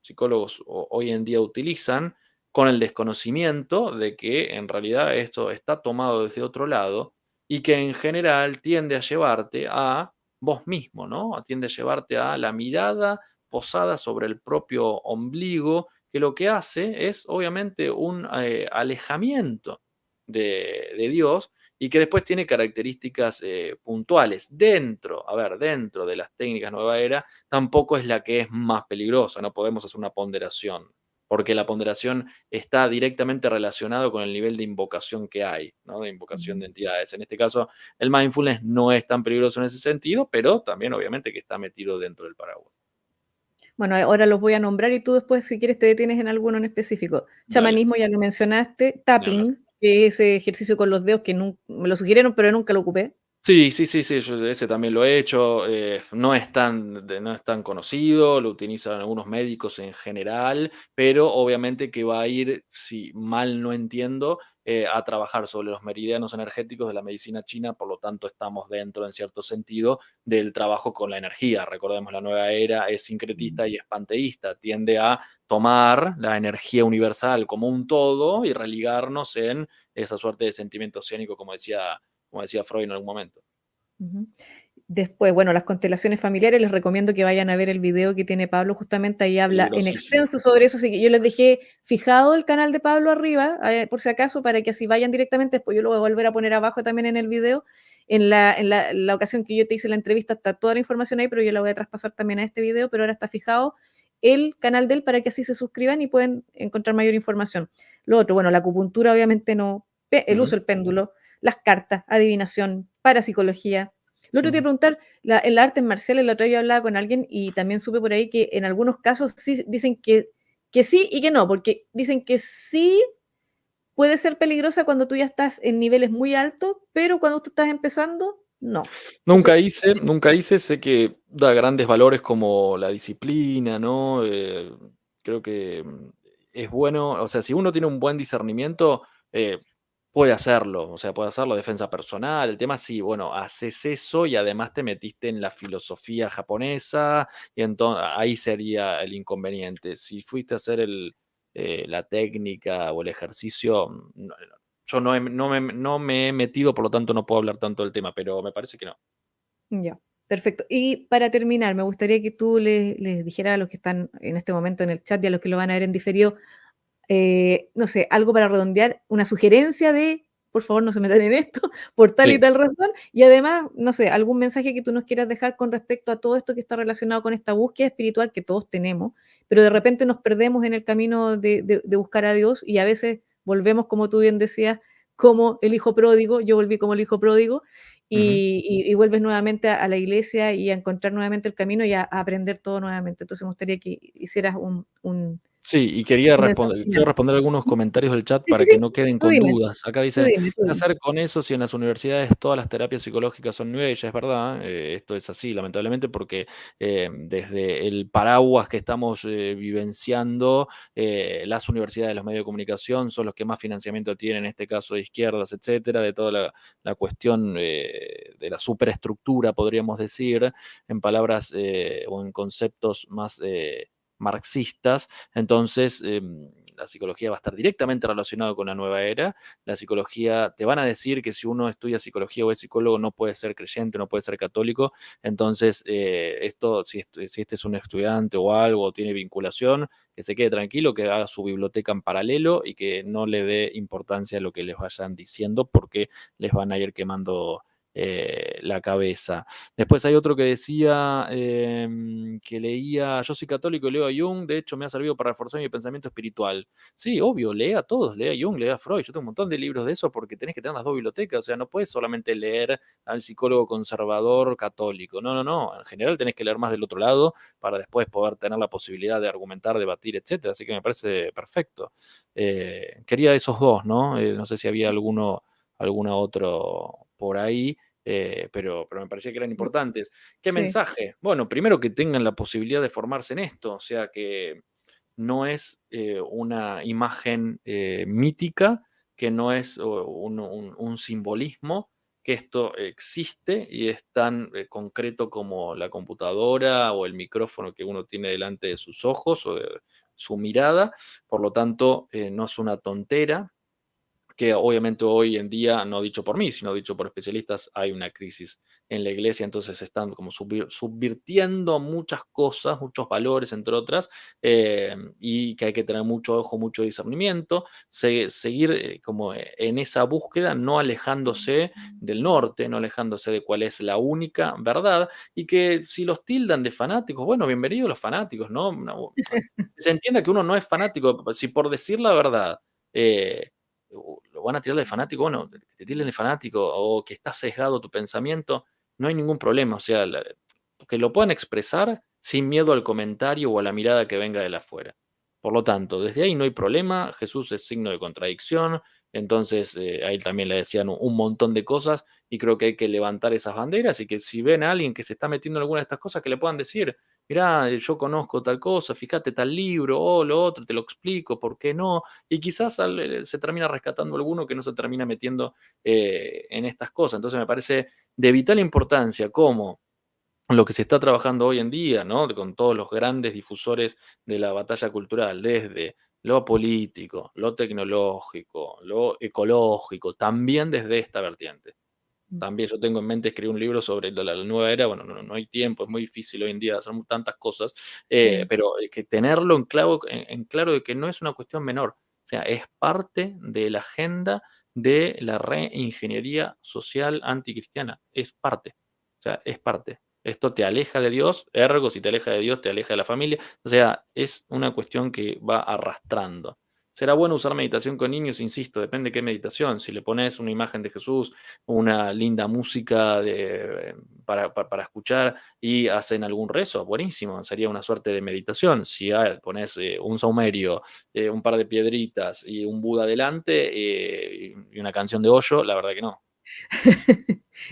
psicólogos hoy en día utilizan con el desconocimiento de que en realidad esto está tomado desde otro lado y que en general tiende a llevarte a vos mismo, ¿no? Tiende a llevarte a la mirada posada sobre el propio ombligo, que lo que hace es obviamente un alejamiento de Dios y que después tiene características puntuales. Dentro, a ver, dentro de las técnicas nueva era, tampoco es la que es más peligrosa, no podemos hacer una ponderación, porque la ponderación está directamente relacionado con el nivel de invocación que hay, ¿no? De invocación Ujú. de entidades. En este caso, el mindfulness no es tan peligroso en ese sentido, pero también obviamente que está metido dentro del paraguas. Bueno, ahora los voy a nombrar y tú después, si quieres, te detienes en alguno en específico. Dale, Chamanismo, ya lo mencionaste. ni hablar. Tapping, que es ese ejercicio con los dedos que me lo sugirieron, pero nunca lo ocupé. Sí, sí, sí, sí, yo ese también lo he hecho, no es tan conocido, lo utilizan algunos médicos en general, pero obviamente que va a ir, si mal no entiendo, a trabajar sobre los meridianos energéticos de la medicina china, por lo tanto estamos dentro, en cierto sentido, del trabajo con la energía. Recordemos, la nueva era es Mm. sincretista y es panteísta, tiende a tomar la energía universal como un todo y religarnos en esa suerte de sentimiento oceánico, como decía Freud en algún momento. Ujú. Después, bueno, las constelaciones familiares, les recomiendo que vayan a ver el video que tiene Pablo, justamente ahí habla en Peligrosísimo. extenso sobre eso, así que yo les dejé fijado el canal de Pablo arriba, por si acaso, para que así vayan directamente, después yo lo voy a volver a poner abajo también en el video. En la ocasión que yo te hice la entrevista está toda la información ahí, pero yo la voy a traspasar también a este video, pero ahora está fijado el canal de él para que así se suscriban y pueden encontrar mayor información. Lo otro, bueno, la acupuntura obviamente no, el Ujú, uso del péndulo, las cartas, adivinación, parapsicología. Lo otro te iba ujú. a preguntar, en las artes marciales, la otra vez yo hablaba con alguien y también supe por ahí que en algunos casos sí dicen que sí y que no, porque dicen que sí puede ser peligrosa cuando tú ya estás en niveles muy altos, pero cuando tú estás empezando, no. Entonces, Nunca hice, sé que da grandes valores como la disciplina, ¿no? Creo que es bueno, o sea, si uno tiene un buen discernimiento, puede hacerlo, o sea, puede hacerlo, defensa personal. El tema sí, bueno, haces eso y además te metiste en la filosofía japonesa, y entonces ahí sería el inconveniente. Si fuiste a hacer la técnica o el ejercicio, yo no me he metido, por lo tanto no puedo hablar tanto del tema, pero me parece que no. ya, perfecto. Y para terminar, me gustaría que tú les dijeras a los que están en este momento en el chat y a los que lo van a ver en diferido, no sé, algo para redondear, una sugerencia de, por favor, no se metan en esto, por tal y Sí. tal razón, y además, no sé, algún mensaje que tú nos quieras dejar con respecto a todo esto que está relacionado con esta búsqueda espiritual que todos tenemos, pero de repente nos perdemos en el camino de buscar a Dios y a veces volvemos, como tú bien decías, como el hijo pródigo, yo volví como el hijo pródigo, Ujú. y vuelves nuevamente a la iglesia y a encontrar nuevamente el camino y a aprender todo nuevamente. Entonces me gustaría que hicieras Sí, y un mensaje quiero final. responder algunos Ujú. comentarios del chat Sí, sí, para sí, que no queden tú con dime, dudas. Acá tú dicen: dime, tú "¿Qué dime. hacer con eso si en las universidades todas las terapias psicológicas son nuevas?". Y ya es verdad, esto es así, lamentablemente, porque, desde el paraguas que estamos, vivenciando, las universidades, los medios de comunicación son los que más financiamiento tienen, en este caso de izquierdas, etcétera, de toda la cuestión, de la superestructura, podríamos decir, en palabras, o en conceptos más, marxistas. Entonces, la psicología va a estar directamente relacionada con la nueva era. La psicología, te van a decir que si uno estudia psicología o es psicólogo no puede ser creyente, no puede ser católico. Entonces, esto, si este es un estudiante o algo, o tiene vinculación, que se quede tranquilo, que haga su biblioteca en paralelo y que no le dé importancia a lo que les vayan diciendo porque les van a ir quemando la cabeza. Después hay otro que decía, que leía, yo soy católico y leo a Jung, de hecho me ha servido para reforzar mi pensamiento espiritual. Sí, obvio, lee a todos, lee a Jung, lee a Freud, yo tengo un montón de libros de eso porque tenés que tener las dos bibliotecas, o sea, no puedes solamente leer al psicólogo conservador católico, no, no, no, en general tenés que leer más del otro lado para después poder tener la posibilidad de argumentar, debatir, etcétera, así que me parece perfecto. Quería esos dos, ¿no? No sé si había alguna otro por ahí, pero me parecía que eran importantes. ¿Qué Sí. mensaje? Bueno, primero que tengan la posibilidad de formarse en esto, o sea que no es una imagen mítica, que no es un simbolismo, que esto existe y es tan concreto como la computadora o el micrófono que uno tiene delante de sus ojos o de su mirada, por lo tanto no es una tontera, que obviamente hoy en día, no dicho por mí, sino dicho por especialistas, hay una crisis en la iglesia, entonces están como subvirtiendo muchas cosas, muchos valores, entre otras, y que hay que tener mucho ojo, mucho discernimiento, seguir como en esa búsqueda, no alejándose del norte, no alejándose de cuál es la única verdad, y que si los tildan de fanáticos, bueno, bienvenidos los fanáticos, ¿no? Se entienda que uno no es fanático, si por decir la verdad, eh, lo van a tirar de fanático, bueno, que te tilden de fanático o que está sesgado tu pensamiento, no hay ningún problema, o sea, que lo puedan expresar sin miedo al comentario o a la mirada que venga de la afuera. Por lo tanto, desde ahí no hay problema, Jesús es signo de contradicción, entonces a él también le decían un montón de cosas y creo que hay que levantar esas banderas y que si ven a alguien que se está metiendo en alguna de estas cosas, que le puedan decir, mirá, yo conozco tal cosa, fíjate tal libro, o lo otro, te lo explico, ¿por qué no? Y quizás se termina rescatando alguno que no se termina metiendo en estas cosas. Entonces me parece de vital importancia cómo lo que se está trabajando hoy en día, ¿no? Con todos los grandes difusores de la batalla cultural, desde lo político, lo tecnológico, lo ecológico, también desde esta vertiente. También yo tengo en mente escribir un libro sobre la nueva era, bueno, no hay tiempo, es muy difícil hoy en día hacer tantas cosas, Sí. pero que tenerlo en claro de que no es una cuestión menor, o sea, es parte de la agenda de la reingeniería social anticristiana, es parte, o sea, es parte. Esto te aleja de Dios, ergo, si te aleja de Dios, te aleja de la familia, o sea, es una cuestión que va arrastrando. Será bueno usar meditación con niños, insisto, depende de qué meditación. Si le pones una imagen de Jesús, una linda música para escuchar y hacen algún rezo, buenísimo, sería una suerte de meditación. Si pones un saumerio, un par de piedritas y un Buda delante y una canción de hoyo, la verdad que no.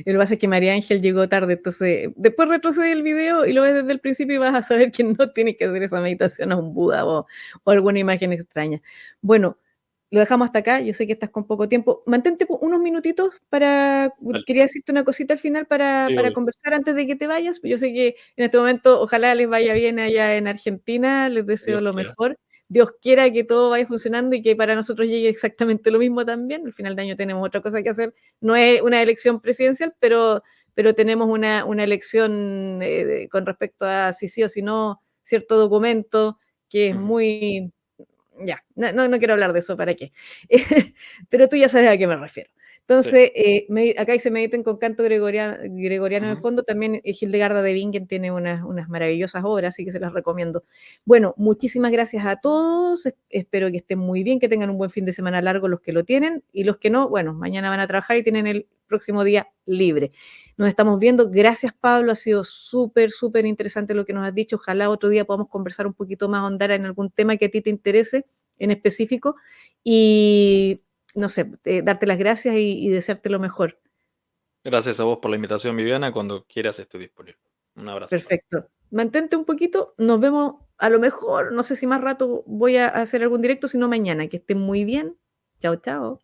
Lo que pasa es que María Ángel llegó tarde, entonces después retrocede el video y lo ves desde el principio y vas a saber que no tienes que hacer esa meditación a un Buda o alguna imagen extraña. Bueno, lo dejamos hasta acá, yo sé que estás con poco tiempo. Mantente unos minutitos para, Dale. quería decirte una cosita al final Sí, para obvio. conversar antes de que te vayas. Yo sé que en este momento ojalá les vaya bien allá en Argentina, les Que deseo Dios lo quiera. mejor. Dios quiera que todo vaya funcionando y que para nosotros llegue exactamente lo mismo también. Al final de año tenemos otra cosa que hacer. No es una elección presidencial, pero tenemos una elección con respecto a si sí o si no, cierto documento que es Ujú. ya, no quiero hablar de eso, ¿para qué? Pero tú ya sabes a qué me refiero. Sí. Entonces, acá dice mediten con canto gregoriano de Ujú. fondo, también Hildegarda de Bingen tiene unas maravillosas obras, así que se las recomiendo. Bueno, muchísimas gracias a todos, espero que estén muy bien, que tengan un buen fin de semana largo los que lo tienen, y los que no, bueno, mañana van a trabajar y tienen el próximo día libre. Nos estamos viendo, gracias Pablo, ha sido súper, súper interesante lo que nos has dicho, ojalá otro día podamos conversar un poquito más, ahondar en algún tema que a ti te interese en específico, y no sé, darte las gracias y desearte lo mejor. Gracias a vos por la invitación, Viviana. Cuando quieras estoy disponible. Un abrazo. Perfecto. Mantente un poquito, nos vemos a lo mejor, no sé si más rato voy a hacer algún directo, sino mañana. Que estén muy bien. Chao, chao.